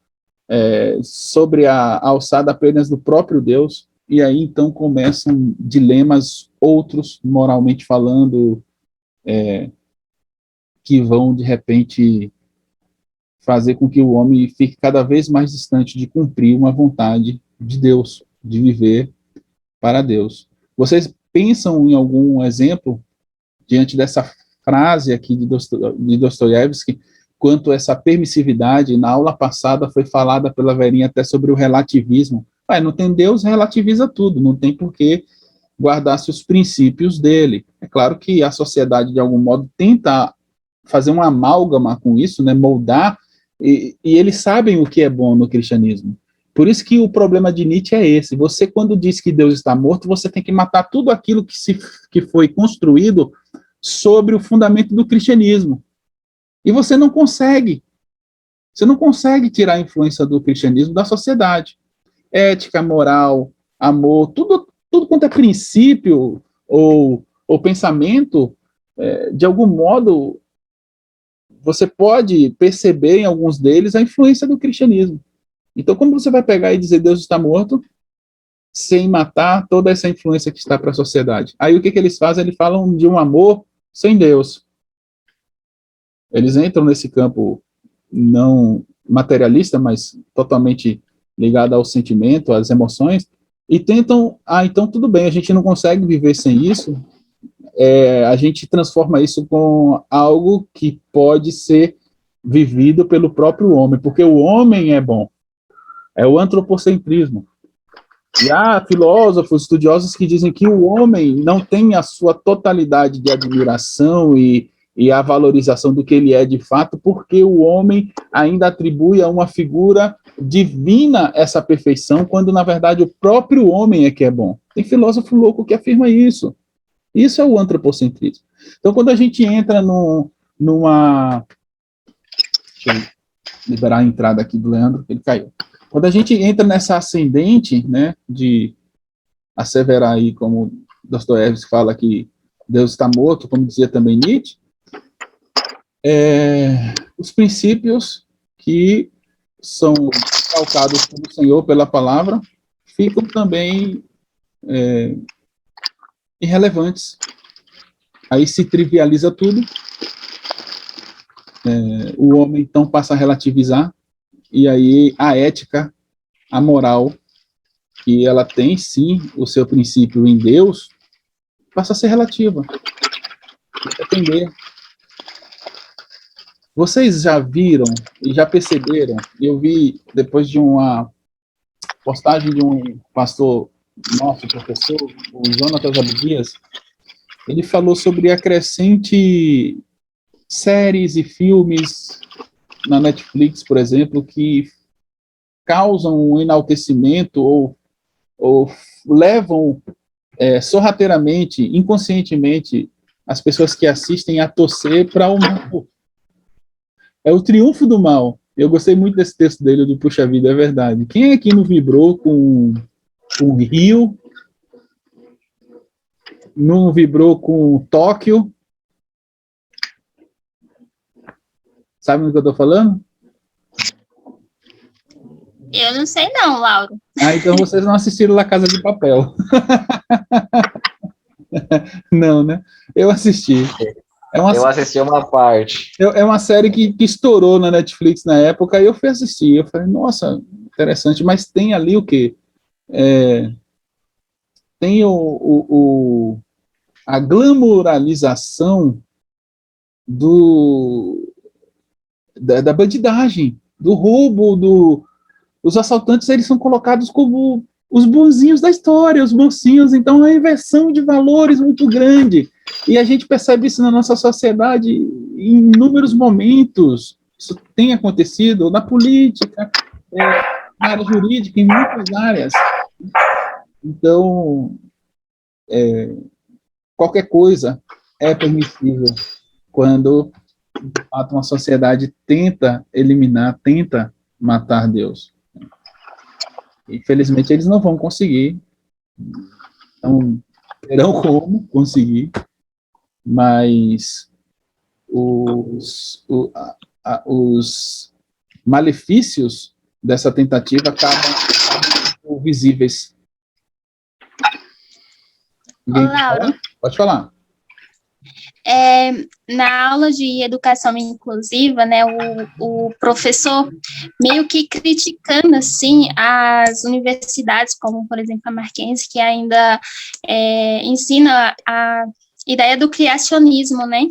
sobre a alçada apenas do próprio Deus, e aí então começam dilemas outros, moralmente falando, que vão, de repente, fazer com que o homem fique cada vez mais distante de cumprir uma vontade de Deus, de viver para Deus. Vocês pensam em algum exemplo, diante dessa frase aqui de Dostoiévski, quanto a essa permissividade? Na aula passada foi falada pela Verinha até sobre o relativismo. Não tem Deus, relativiza tudo, não tem por que guardar-se os princípios dele. É claro que a sociedade, de algum modo, tenta fazer uma amálgama com isso, né, moldar, e eles sabem o que é bom no cristianismo. Por isso que o problema de Nietzsche é esse. Você, quando diz que Deus está morto, você tem que matar tudo aquilo que foi construído sobre o fundamento do cristianismo. E você não consegue. Você não consegue tirar a influência do cristianismo da sociedade. Ética, moral, amor, tudo quanto é princípio ou pensamento, de algum modo, você pode perceber em alguns deles a influência do cristianismo. Então, como você vai pegar e dizer Deus está morto, sem matar toda essa influência que está para a sociedade? Aí o que eles fazem? Eles falam de um amor sem Deus. Eles entram nesse campo não materialista, mas totalmente ligado ao sentimento, às emoções, e tentam, então tudo bem, a gente não consegue viver sem isso, a gente transforma isso com algo que pode ser vivido pelo próprio homem, porque o homem é bom, é o antropocentrismo. E há filósofos, estudiosos que dizem que o homem não tem a sua totalidade de admiração e a valorização do que ele é de fato, porque o homem ainda atribui a uma figura divina essa perfeição, quando na verdade o próprio homem é que é bom. Tem filósofo louco que afirma isso. Isso é o antropocentrismo. Então, quando a gente entra numa... Deixa eu liberar a entrada aqui do Leandro, que ele caiu. Quando a gente entra nessa ascendente, né, de asseverar aí, como Dostoiévski fala que Deus está morto, como dizia também Nietzsche, os princípios que são calcados pelo Senhor, pela palavra, ficam também irrelevantes. Aí se trivializa tudo, o homem então passa a relativizar, e aí a ética, a moral, que ela tem sim o seu princípio em Deus, passa a ser relativa. Depender. Vocês já viram e já perceberam, eu vi depois de uma postagem de um pastor nosso, professor, o Jonatas Abdias, ele falou sobre a crescente séries e filmes na Netflix, por exemplo, que causam um enaltecimento ou levam sorrateiramente, inconscientemente, as pessoas que assistem a torcer para o mal. É o triunfo do mal. Eu gostei muito desse texto dele, do Puxa Vida, é verdade. Quem aqui não vibrou com Rio? Não vibrou com Tóquio? Sabe do que eu estou falando? Eu não sei não, Lauro. Então vocês não assistiram La Casa de Papel. Não, né? Eu assisti. Eu assisti uma parte. É uma série que estourou na Netflix na época, e eu fui assistir. Eu falei, nossa, interessante, mas tem ali o quê? Tem a glamoralização da bandidagem, do roubo, os assaltantes, eles são colocados como os bonzinhos da história, os mocinhos, então é uma inversão de valores muito grande, e a gente percebe isso na nossa sociedade em inúmeros momentos. Isso tem acontecido na política, na área jurídica, em muitas áreas. Então, qualquer coisa é permissível quando, de fato, uma sociedade tenta eliminar, tenta matar Deus. Infelizmente, eles não vão conseguir, não terão como conseguir, mas os malefícios dessa tentativa acabam visíveis. Laura, pode falar. Na aula de educação inclusiva, né, o professor meio que criticando, assim, as universidades, como, por exemplo, a Mackenzie, que ainda ensina a ideia do criacionismo, né,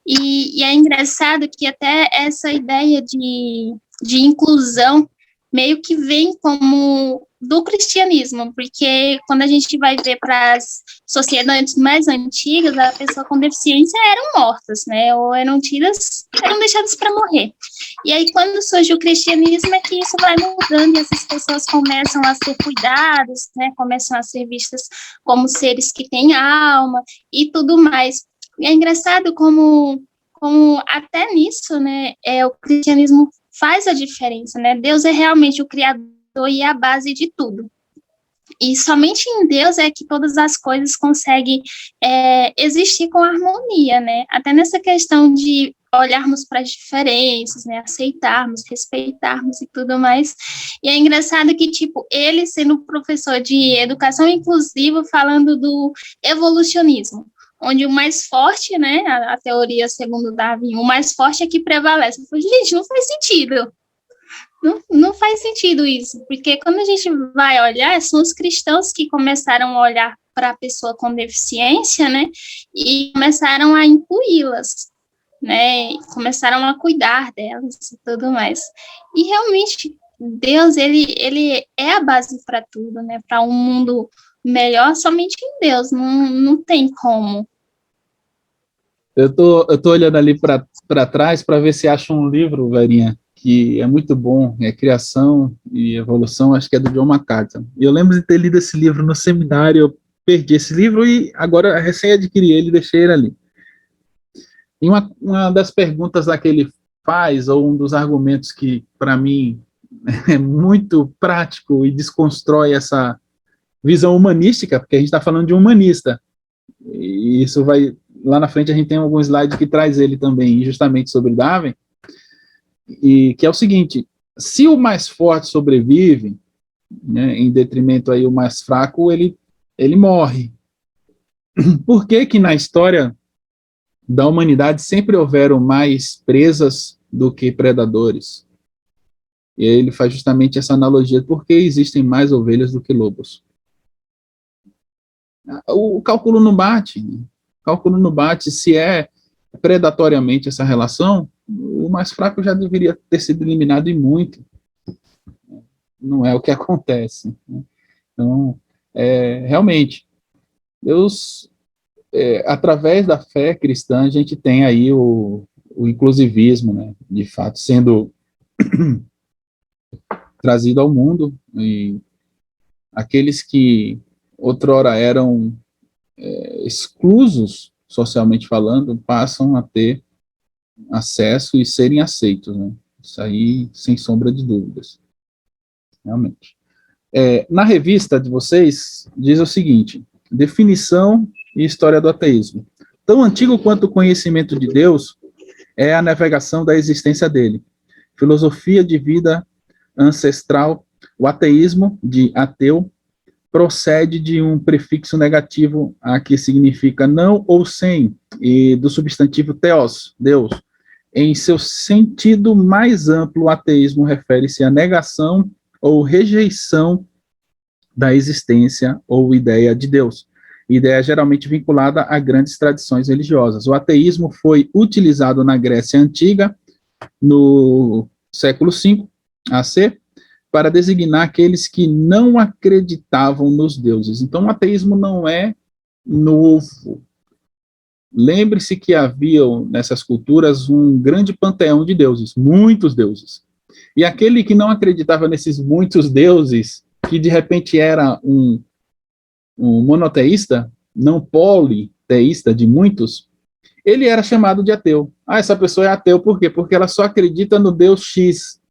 e é engraçado que até essa ideia de inclusão meio que vem como do cristianismo, porque quando a gente vai ver para as sociedades mais antigas, a pessoa com deficiência eram mortas, né, ou eram deixadas para morrer. E aí, quando surge o cristianismo, é que isso vai mudando, e essas pessoas começam a ser cuidadas, né, começam a ser vistas como seres que têm alma e tudo mais. E é engraçado como até nisso, né, o cristianismo faz a diferença, né? Deus é realmente o Criador e a base de tudo. E somente em Deus é que todas as coisas conseguem existir com harmonia, né? Até nessa questão de olharmos para as diferenças, né? Aceitarmos, respeitarmos e tudo mais. E é engraçado que, tipo, ele sendo professor de educação inclusiva, falando do evolucionismo, onde o mais forte, né, a teoria segundo Darwin, o mais forte é que prevalece. Eu falei, gente, não faz sentido. Não faz sentido isso, porque quando a gente vai olhar, são os cristãos que começaram a olhar para a pessoa com deficiência, né, e começaram a incluí-las, né, começaram a cuidar delas e tudo mais. E realmente, Deus, ele é a base para tudo, né, para um mundo melhor, somente em Deus, não tem como. Eu tô olhando ali para trás para ver se acho um livro, Verinha, que é muito bom, Criação e Evolução, acho que é do John MacArthur. E eu lembro de ter lido esse livro no seminário, eu perdi esse livro e agora recém adquiri ele e deixei ele ali. E uma das perguntas que ele faz, ou um dos argumentos que, para mim, é muito prático e desconstrói essa visão humanística, porque a gente está falando de um humanista, e isso vai... Lá na frente a gente tem algum slide que traz ele também, justamente sobre Darwin, e que é o seguinte: se o mais forte sobrevive, né, em detrimento aí o mais fraco, ele morre. Por que na história da humanidade sempre houveram mais presas do que predadores? E aí ele faz justamente essa analogia: por que existem mais ovelhas do que lobos? O cálculo não bate, né? Cálculo não bate. Se é predatoriamente essa relação, o mais fraco já deveria ter sido eliminado e muito. Não é o que acontece, né? Então, realmente, Deus, através da fé cristã, a gente tem aí o inclusivismo, né, de fato, sendo trazido ao mundo, e aqueles que outrora eram exclusos, socialmente falando, passam a ter acesso e serem aceitos, né? Isso aí, sem sombra de dúvidas. Realmente. Na revista de vocês, diz o seguinte: definição e história do ateísmo. Tão antigo quanto o conhecimento de Deus é a navegação da existência dele. Filosofia de vida ancestral, o ateísmo, de ateu, procede de um prefixo negativo a que significa não ou sem, e do substantivo theos, Deus. Em seu sentido mais amplo, o ateísmo refere-se à negação ou rejeição da existência ou ideia de Deus. Ideia geralmente vinculada a grandes tradições religiosas. O ateísmo foi utilizado na Grécia Antiga, no século V AC, para designar aqueles que não acreditavam nos deuses. Então, o ateísmo não é novo. Lembre-se que haviam nessas culturas um grande panteão de deuses, muitos deuses. E aquele que não acreditava nesses muitos deuses, que de repente era um monoteísta, não politeísta de muitos, ele era chamado de ateu. Ah, essa pessoa é ateu por quê? Porque ela só acredita no Deus X,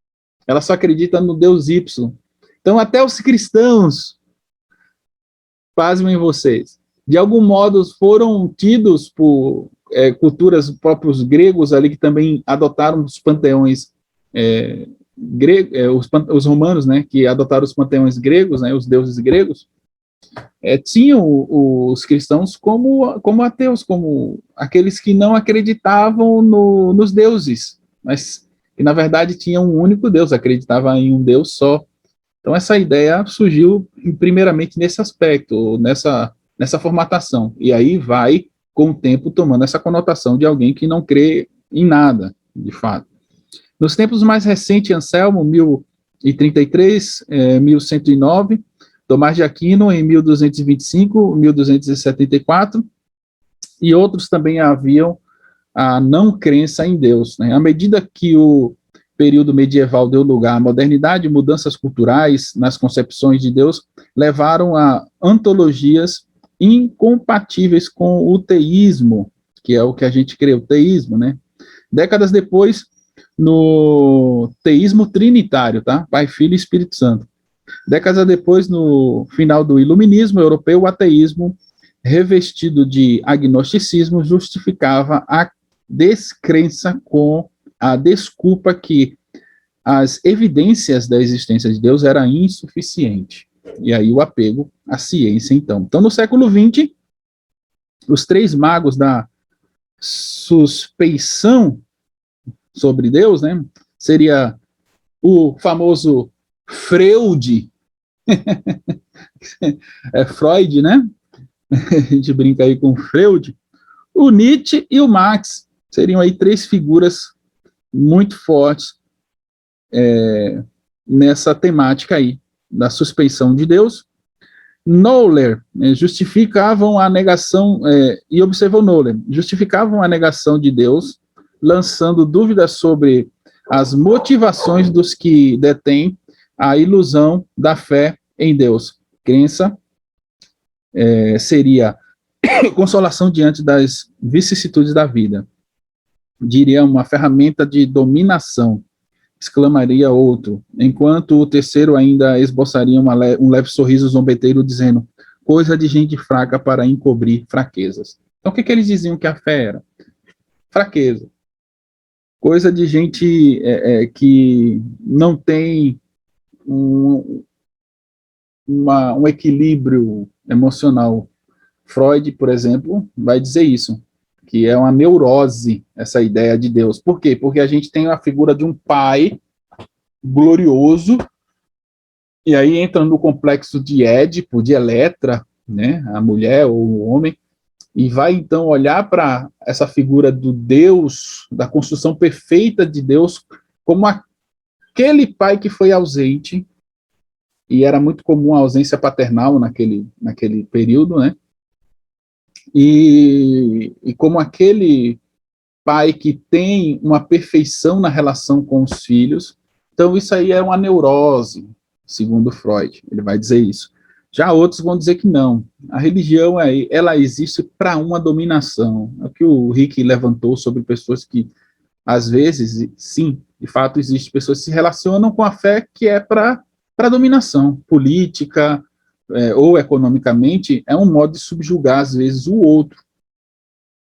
ela só acredita no Deus Y. Então, até os cristãos, pasmem vocês, de algum modo foram tidos por culturas próprios gregos ali, que também adotaram os panteões os romanos, né, que adotaram os panteões gregos, né, os deuses gregos, tinham os cristãos como ateus, como aqueles que não acreditavam nos deuses, mas que na verdade tinham um único Deus, acreditava em um Deus só. Então essa ideia surgiu primeiramente nesse aspecto, nessa formatação, e aí vai com o tempo tomando essa conotação de alguém que não crê em nada, de fato. Nos tempos mais recentes, Anselmo, 1033, 1109, Tomás de Aquino, em 1225, 1274, e outros também haviam a não crença em Deus, né? À medida que o período medieval deu lugar à modernidade, mudanças culturais nas concepções de Deus levaram a antologias incompatíveis com o teísmo, que é o que a gente crê, o teísmo, né? Décadas depois, no teísmo trinitário, tá? Pai, Filho e Espírito Santo. Décadas depois, no final do iluminismo europeu, o ateísmo, revestido de agnosticismo, justificava a descrença com a desculpa que as evidências da existência de Deus era insuficiente. E aí o apego à ciência, então. Então, no século XX, os três magos da suspeição sobre Deus, né, seria o famoso Freud, Freud, né, a gente brinca aí com Freud, o Nietzsche e o Marx, seriam aí três figuras muito fortes nessa temática aí, da suspeição de Deus. Noller justificavam a negação, e observou Noller, justificavam a negação de Deus, lançando dúvidas sobre as motivações dos que detêm a ilusão da fé em Deus. Crença seria consolação diante das vicissitudes da vida. Diria uma ferramenta de dominação, exclamaria outro, enquanto o terceiro ainda esboçaria um leve sorriso zombeteiro, dizendo, coisa de gente fraca para encobrir fraquezas. Então, o que eles diziam que a fé era? Fraqueza. Coisa de gente que não tem um equilíbrio emocional. Freud, por exemplo, vai dizer isso, que é uma neurose, essa ideia de Deus. Por quê? Porque a gente tem a figura de um pai glorioso, e aí entra no complexo de Édipo, de Eletra, né, a mulher ou o homem, e vai então olhar para essa figura do Deus, da construção perfeita de Deus, como aquele pai que foi ausente, e era muito comum a ausência paternal naquele período, né? E como aquele pai que tem uma perfeição na relação com os filhos. Então isso aí é uma neurose, segundo Freud, ele vai dizer isso. Já outros vão dizer que não, a religião ela existe para uma dominação. É o que o Rick levantou sobre pessoas que, às vezes, sim, de fato, existem pessoas que se relacionam com a fé que é para dominação política, ou economicamente, é um modo de subjugar, às vezes, o outro,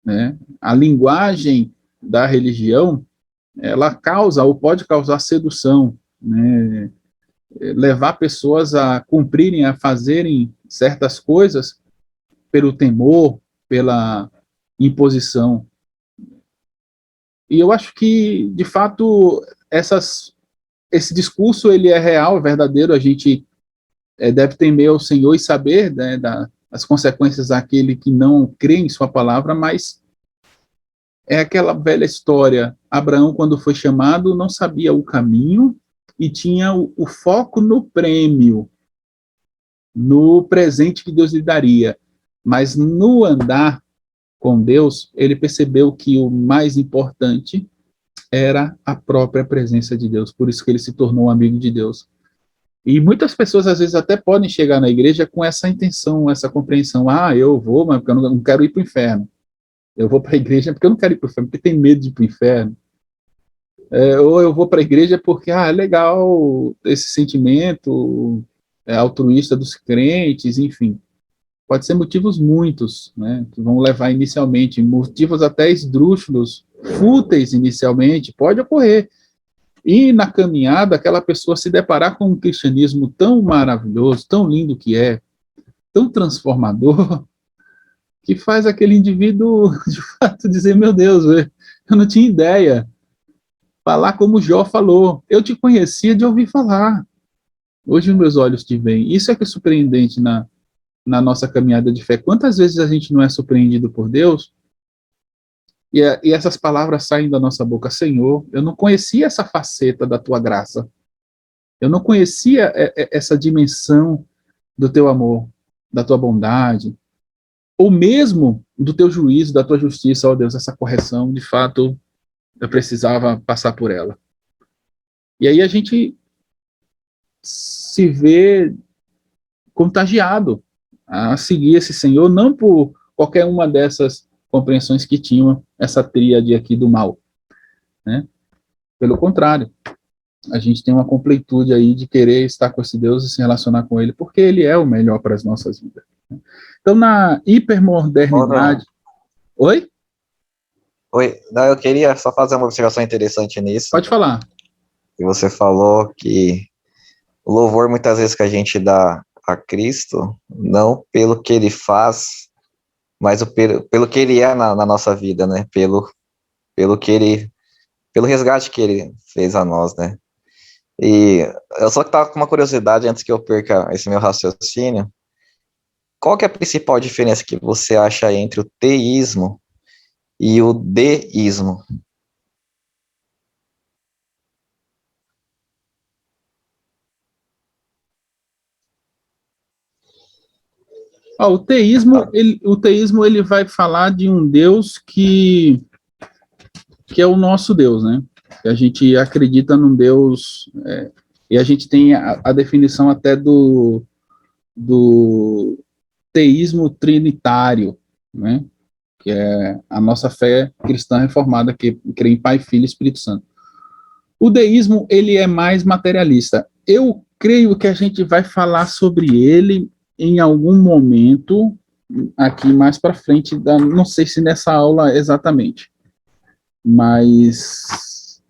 né? A linguagem da religião, ela causa, ou pode causar sedução, né? Levar pessoas a cumprirem, a fazerem certas coisas pelo temor, pela imposição. E eu acho que, de fato, esse discurso ele é real, é verdadeiro. A gente deve temer ao Senhor e saber, né, das consequências daquele que não crê em sua palavra, mas é aquela velha história. Abraão, quando foi chamado, não sabia o caminho e tinha o foco no prêmio, no presente que Deus lhe daria. Mas no andar com Deus, ele percebeu que o mais importante era a própria presença de Deus. Por isso que ele se tornou um amigo de Deus. E muitas pessoas, às vezes, até podem chegar na igreja com essa intenção, essa compreensão. Ah, eu vou, mas porque eu não quero ir para o inferno. Eu vou para a igreja porque eu não quero ir para o inferno, porque tem medo de ir para o inferno. Ou eu vou para a igreja porque, é legal esse sentimento altruísta dos crentes, enfim. Pode ser motivos muitos, né, que vão levar inicialmente, motivos até esdrúxulos, fúteis inicialmente, pode ocorrer. E na caminhada, aquela pessoa se deparar com um cristianismo tão maravilhoso, tão lindo que é, tão transformador, que faz aquele indivíduo, de fato, dizer, meu Deus, eu não tinha ideia. Falar como Jó falou, eu te conhecia de ouvir falar. Hoje os meus olhos te veem. Isso é que é surpreendente na nossa caminhada de fé. Quantas vezes a gente não é surpreendido por Deus e essas palavras saem da nossa boca, Senhor, eu não conhecia essa faceta da tua graça, eu não conhecia essa dimensão do teu amor, da tua bondade, ou mesmo do teu juízo, da tua justiça, ó Deus, essa correção, de fato, eu precisava passar por ela. E aí a gente se vê contagiado a seguir esse Senhor, não por qualquer uma dessas compreensões que tinham essa tríade aqui do mal, né? Pelo contrário, a gente tem uma completude aí de querer estar com esse Deus e se relacionar com ele, porque ele é o melhor para as nossas vidas. Então, na hipermodernidade... Oi? Oi, não, eu queria só fazer uma observação interessante nisso. Pode falar. Que você falou que o louvor, muitas vezes, que a gente dá a Cristo, não pelo que ele faz, mas pelo que ele é na nossa vida, né? Pelo resgate que ele fez a nós, né? E eu só que tava com uma curiosidade antes que eu perca esse meu raciocínio. Qual que é a principal diferença que você acha entre o teísmo e o deísmo? O teísmo ele vai falar de um Deus que é o nosso Deus, né? A gente acredita num Deus, e a gente tem a definição até do teísmo trinitário, né? Que é a nossa fé cristã reformada, que crê em Pai, Filho e Espírito Santo. O deísmo, ele é mais materialista. Eu creio que a gente vai falar sobre ele em algum momento, aqui mais para frente, não sei se nessa aula exatamente, mas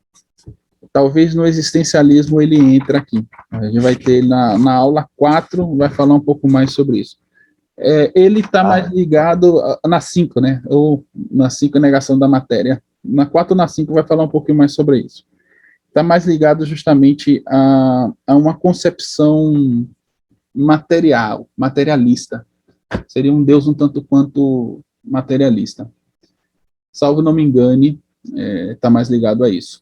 talvez no existencialismo ele entre aqui. A gente vai ter na aula 4, vai falar um pouco mais sobre isso. Ele está mais ligado na 5, né? Ou na 5, negação da matéria. Na 4 ou na 5 vai falar um pouquinho mais sobre isso. Está mais ligado justamente a uma concepção materialista. Seria um Deus um tanto quanto materialista. Salvo não me engane, está mais ligado a isso.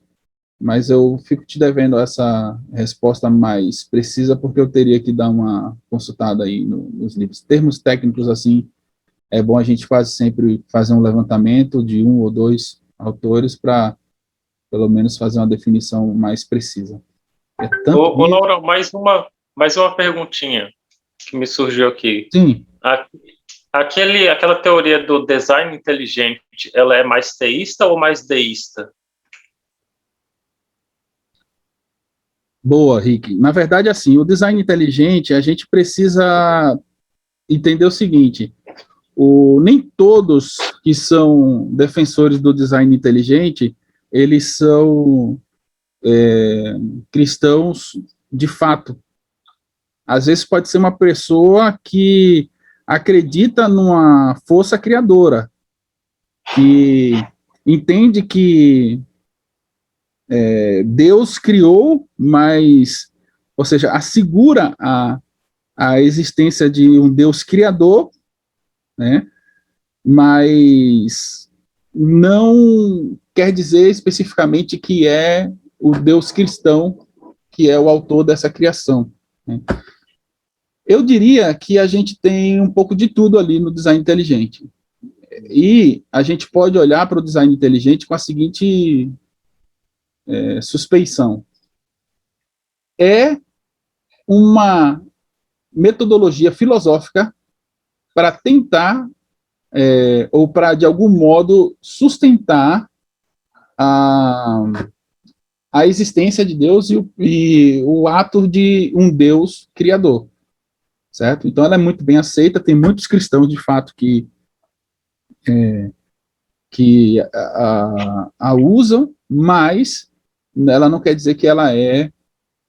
Mas eu fico te devendo essa resposta mais precisa, porque eu teria que dar uma consultada aí nos livros. Termos técnicos, assim, é bom a gente quase sempre fazer um levantamento de um ou dois autores para, pelo menos, fazer uma definição mais precisa. Ô, Laura, mais uma perguntinha que me surgiu aqui. Sim. Aquela teoria do design inteligente, ela é mais teísta ou mais deísta? Boa, Rick. Na verdade, assim, o design inteligente, a gente precisa entender o seguinte, nem todos que são defensores do design inteligente, eles são cristãos de fato. Às vezes pode ser uma pessoa que acredita numa força criadora, que entende que Deus criou, mas, ou seja, assegura a existência de um Deus criador, né? Mas não quer dizer especificamente que é o Deus cristão que é o autor dessa criação, né? Eu diria que a gente tem um pouco de tudo ali no design inteligente. E a gente pode olhar para o design inteligente com a seguinte suspeição. É uma metodologia filosófica para tentar, ou para, de algum modo, sustentar a existência de Deus e o ato de um Deus criador, certo? Então, ela é muito bem aceita, tem muitos cristãos, de fato, que a usam, mas ela não quer dizer que ela é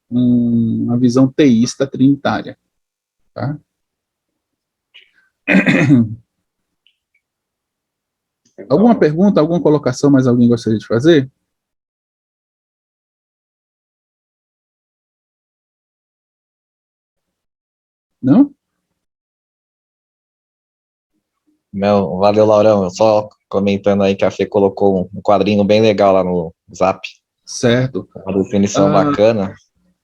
uma visão teísta trinitária. Tá? Alguma pergunta, alguma colocação, mais alguém gostaria de fazer? Não? Não, valeu, Laurão. Só comentando aí que a Fê colocou um quadrinho bem legal lá no Zap. Certo. Uma definição bacana.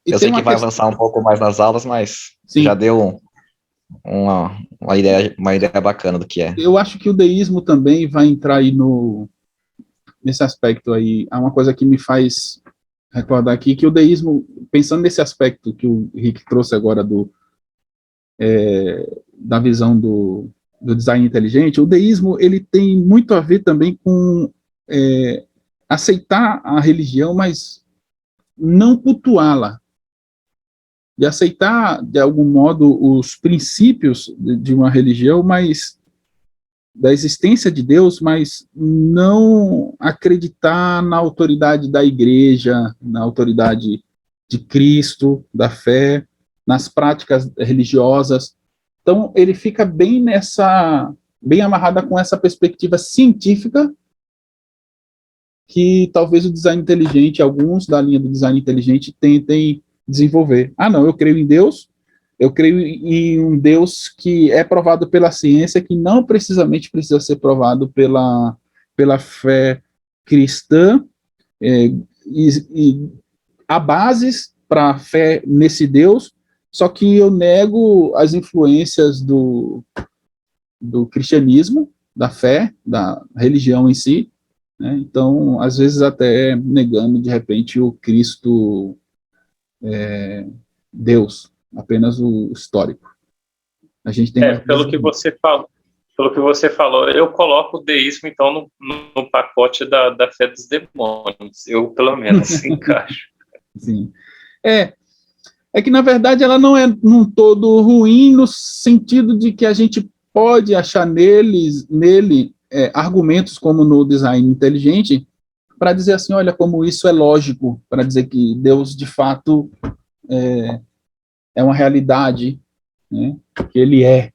Eu sei que vai avançar um pouco mais nas aulas, mas sim, já deu uma ideia bacana do que é. Eu acho que o deísmo também vai entrar aí nesse aspecto aí. Há uma coisa que me faz recordar aqui, que o deísmo, pensando nesse aspecto que o Rick trouxe agora da visão do design inteligente, o deísmo ele tem muito a ver também com aceitar a religião, mas não cultuá-la, de aceitar, de algum modo, os princípios de uma religião, mas da existência de Deus, mas não acreditar na autoridade da igreja, na autoridade de Cristo, da fé, nas práticas religiosas. Então, ele fica bem amarrada com essa perspectiva científica que talvez o design inteligente, alguns da linha do design inteligente tentem desenvolver. Ah, não, eu creio em Deus, eu creio em um Deus que é provado pela ciência, que não precisamente precisa ser provado pela fé cristã, e há bases para a fé nesse Deus, só que eu nego as influências do cristianismo, da fé, da religião em si, né? Então, às vezes até negando, de repente, o Cristo Deus, apenas o histórico. A gente tem pelo que você falou, eu coloco o deísmo, então, no pacote da fé dos demônios. Eu, pelo menos, encaixo. Sim. É que, na verdade, ela não é num todo ruim, no sentido de que a gente pode achar nele argumentos, como no design inteligente, para dizer assim, olha, como isso é lógico, para dizer que Deus, de fato, é uma realidade, né, que ele é.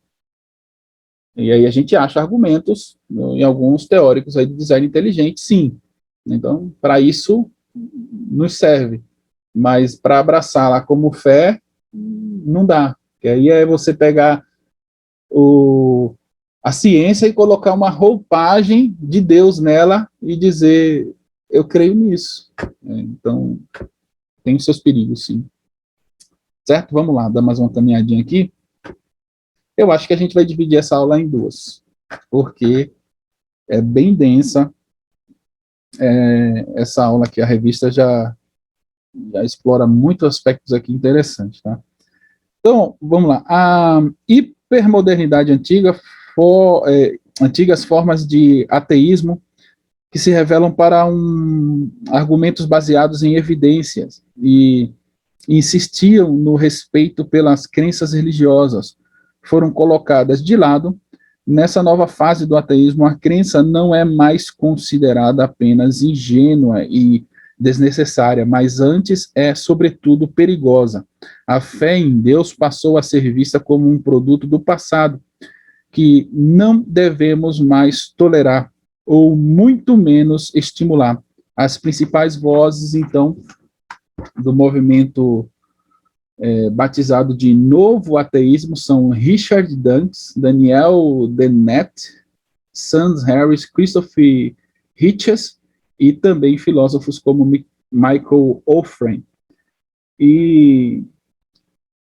E aí a gente acha argumentos em alguns teóricos aí de design inteligente, sim. Então, para isso, nos serve. Mas para abraçá-la como fé, não dá. Porque aí é você pegar a ciência e colocar uma roupagem de Deus nela e dizer, eu creio nisso. Então, tem os seus perigos, sim. Certo? Vamos lá, dar mais uma caminhadinha aqui. Eu acho que a gente vai dividir essa aula em duas, porque é bem densa. Essa aula aqui, a revista já explora muitos aspectos aqui interessantes, tá? Então, vamos lá. A hipermodernidade antiga, antigas formas de ateísmo que se revelam para argumentos baseados em evidências e insistiam no respeito pelas crenças religiosas, foram colocadas de lado. Nessa nova fase do ateísmo, a crença não é mais considerada apenas ingênua e desnecessária, mas antes é, sobretudo, perigosa. A fé em Deus passou a ser vista como um produto do passado, que não devemos mais tolerar, ou muito menos estimular. As principais vozes, então, do movimento batizado de Novo Ateísmo são Richard Dawkins, Daniel Dennett, Sam Harris, Christopher Hitchens e também filósofos como Michael O'Flynn. E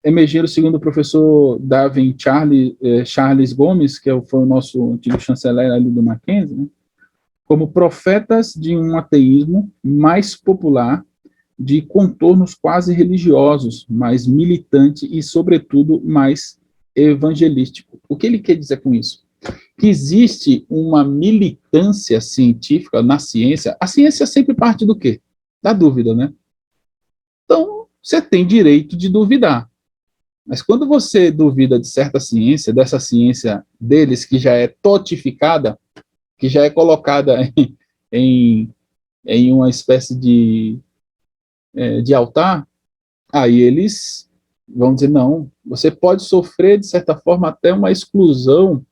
emergiram, segundo o professor Darwin Charles Gomes, que foi o nosso antigo chanceler ali do Mackenzie, né, como profetas de um ateísmo mais popular, de contornos quase religiosos, mais militante e, sobretudo, mais evangelístico. O que ele quer dizer com isso? Que existe uma militância científica na ciência. A ciência sempre parte do quê? Da dúvida, né? Então, você tem direito de duvidar. Mas quando você duvida de certa ciência, dessa ciência deles que já é totificada, que já é colocada em uma espécie de altar, aí eles vão dizer, não, você pode sofrer, de certa forma, até uma exclusão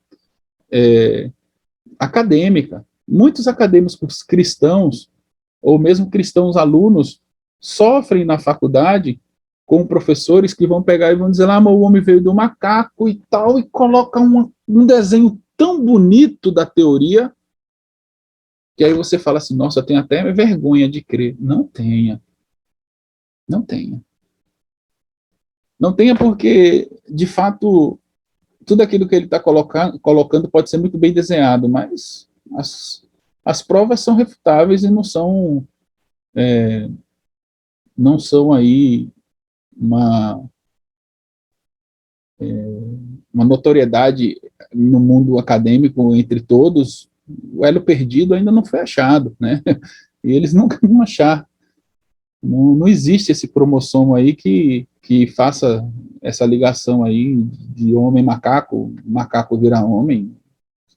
acadêmica. Muitos acadêmicos cristãos, ou mesmo cristãos alunos, sofrem na faculdade com professores que vão pegar e vão dizer, mas o homem veio do macaco e tal, e coloca um desenho tão bonito da teoria, que aí você fala assim, nossa, eu tenho até vergonha de crer. Não tenha. Não tenha. Não tenha porque, de fato, tudo aquilo que ele está colocando pode ser muito bem desenhado, mas as provas são refutáveis e não são aí uma notoriedade no mundo acadêmico entre todos. O elo perdido ainda não foi achado, né? E eles nunca vão achar. Não existe esse cromossomo aí que faça essa ligação aí de homem-macaco, macaco virar homem.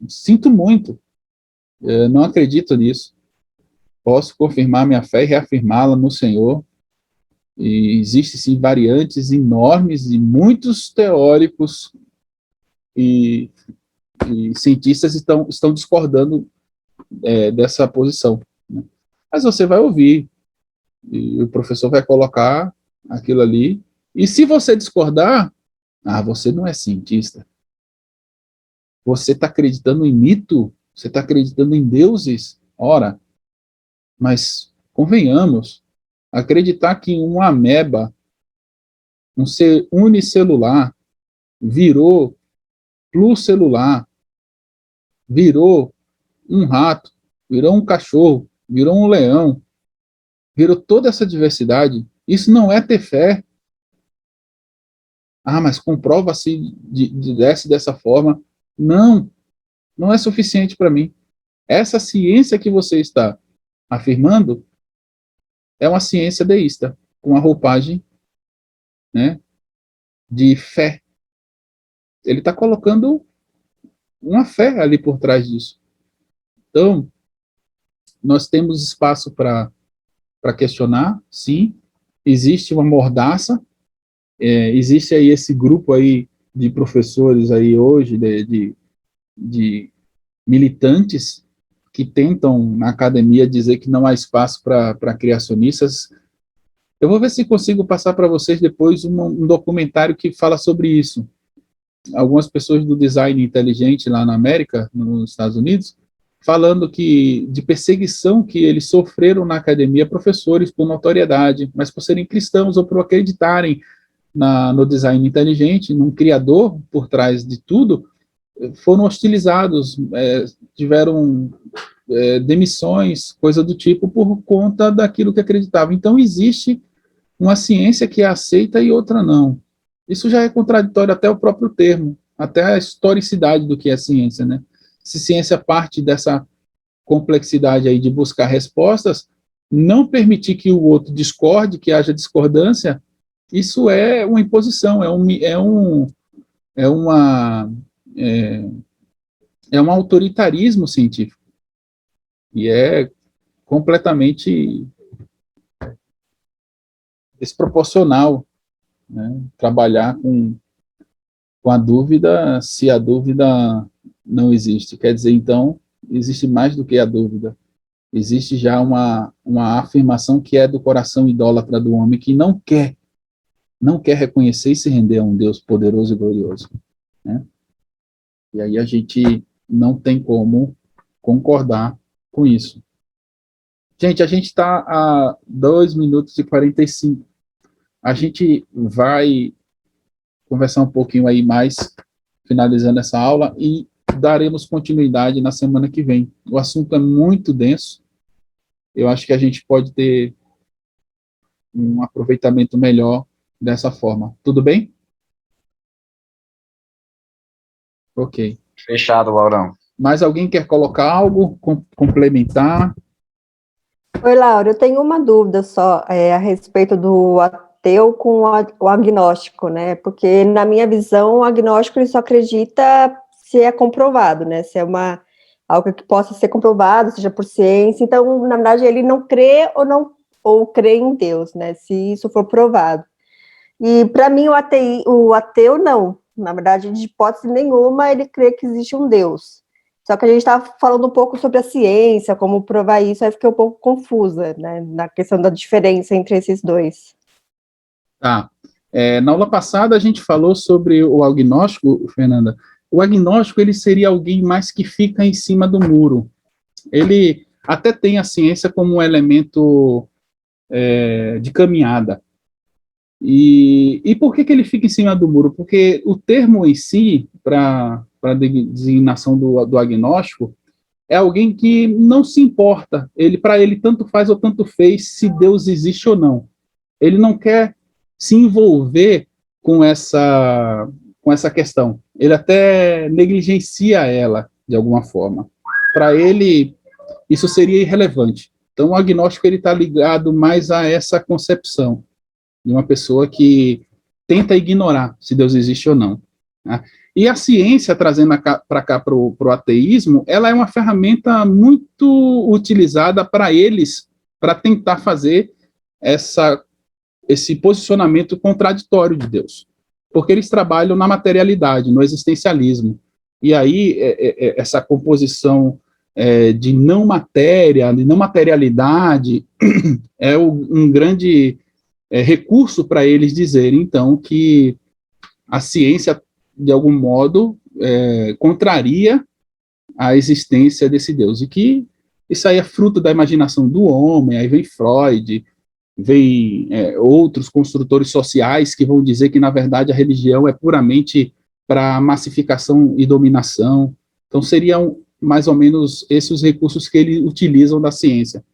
Sinto muito. Eu não acredito nisso. Posso confirmar minha fé e reafirmá-la no Senhor. E existem, sim, variantes enormes e muitos teóricos e cientistas estão discordando dessa posição. Né? Mas você vai ouvir, e o professor vai colocar aquilo ali, e se você discordar, você não é cientista. Você está acreditando em mito? Você está acreditando em deuses? Ora, mas convenhamos, acreditar que uma ameba, um ser unicelular, virou pluricelular, virou um rato, virou um cachorro, virou um leão, virou toda essa diversidade, isso não é ter fé. Mas comprova-se dessa forma. Não, não é suficiente para mim. Essa ciência que você está afirmando é uma ciência deísta, com a roupagem, né, de fé. Ele está colocando uma fé ali por trás disso. Então, nós temos espaço para questionar, sim. Existe uma mordaça, existe aí esse grupo aí de professores aí hoje, de militantes que tentam na academia dizer que não há espaço para criacionistas. Eu vou ver se consigo passar para vocês depois um documentário que fala sobre isso. Algumas pessoas do design inteligente lá na América, nos Estados Unidos, falando de perseguição que eles sofreram na academia, professores por notoriedade, mas por serem cristãos ou por acreditarem no design inteligente, num criador por trás de tudo, foram hostilizados, tiveram demissões, coisa do tipo, por conta daquilo que acreditavam. Então, existe uma ciência que é aceita e outra não. Isso já é contraditório até o próprio termo, até a historicidade do que é ciência, né? Se ciência parte dessa complexidade aí de buscar respostas, não permitir que o outro discorde, que haja discordância, isso é uma imposição, é um autoritarismo científico. E é completamente desproporcional, né, trabalhar com a dúvida, se a dúvida não existe. Quer dizer, então, existe mais do que a dúvida. Existe já uma afirmação que é do coração idólatra do homem, que não quer reconhecer e se render a um Deus poderoso e glorioso, né? E aí a gente não tem como concordar com isso. Gente, a gente está a 2 minutos e 45. A gente vai conversar um pouquinho aí mais, finalizando essa aula, e daremos continuidade na semana que vem. O assunto é muito denso. Eu acho que a gente pode ter um aproveitamento melhor dessa forma. Tudo bem? Ok. Fechado, Laurão. Mais alguém quer colocar algo, complementar? Oi, Laura, eu tenho uma dúvida só a respeito do ateu com o agnóstico, né? Porque, na minha visão, o agnóstico ele só acredita se é comprovado, né? Se é algo que possa ser comprovado, seja por ciência. Então, na verdade, ele não crê ou crê em Deus, né? Se isso for provado. E, para mim, o ateu não. Na verdade, de hipótese nenhuma, ele crê que existe um Deus. Só que a gente estava falando um pouco sobre a ciência, como provar isso, aí fiquei um pouco confusa, né, na questão da diferença entre esses dois. Tá. Na aula passada, a gente falou sobre o agnóstico, Fernanda. O agnóstico, ele seria alguém mais que fica em cima do muro. Ele até tem a ciência como um elemento de caminhada. E por que ele fica em cima do muro? Porque o termo em si, para a designação do agnóstico, é alguém que não se importa. Para ele, tanto faz ou tanto fez se Deus existe ou não. Ele não quer se envolver com essa questão. Ele até negligencia ela, de alguma forma. Para ele, isso seria irrelevante. Então, o agnóstico está ligado mais a essa concepção de uma pessoa que tenta ignorar se Deus existe ou não, né? E a ciência, trazendo para cá para o ateísmo, ela é uma ferramenta muito utilizada para eles, para tentar fazer esse posicionamento contraditório de Deus, porque eles trabalham na materialidade, no existencialismo, e aí essa composição de não matéria, de não materialidade, é um grande recurso para eles dizerem, então, que a ciência, de algum modo, contraria a existência desse Deus, e que isso aí é fruto da imaginação do homem. Aí vem Freud, vem outros construtores sociais que vão dizer que, na verdade, a religião é puramente para massificação e dominação. Então, seriam mais ou menos esses os recursos que eles utilizam da ciência.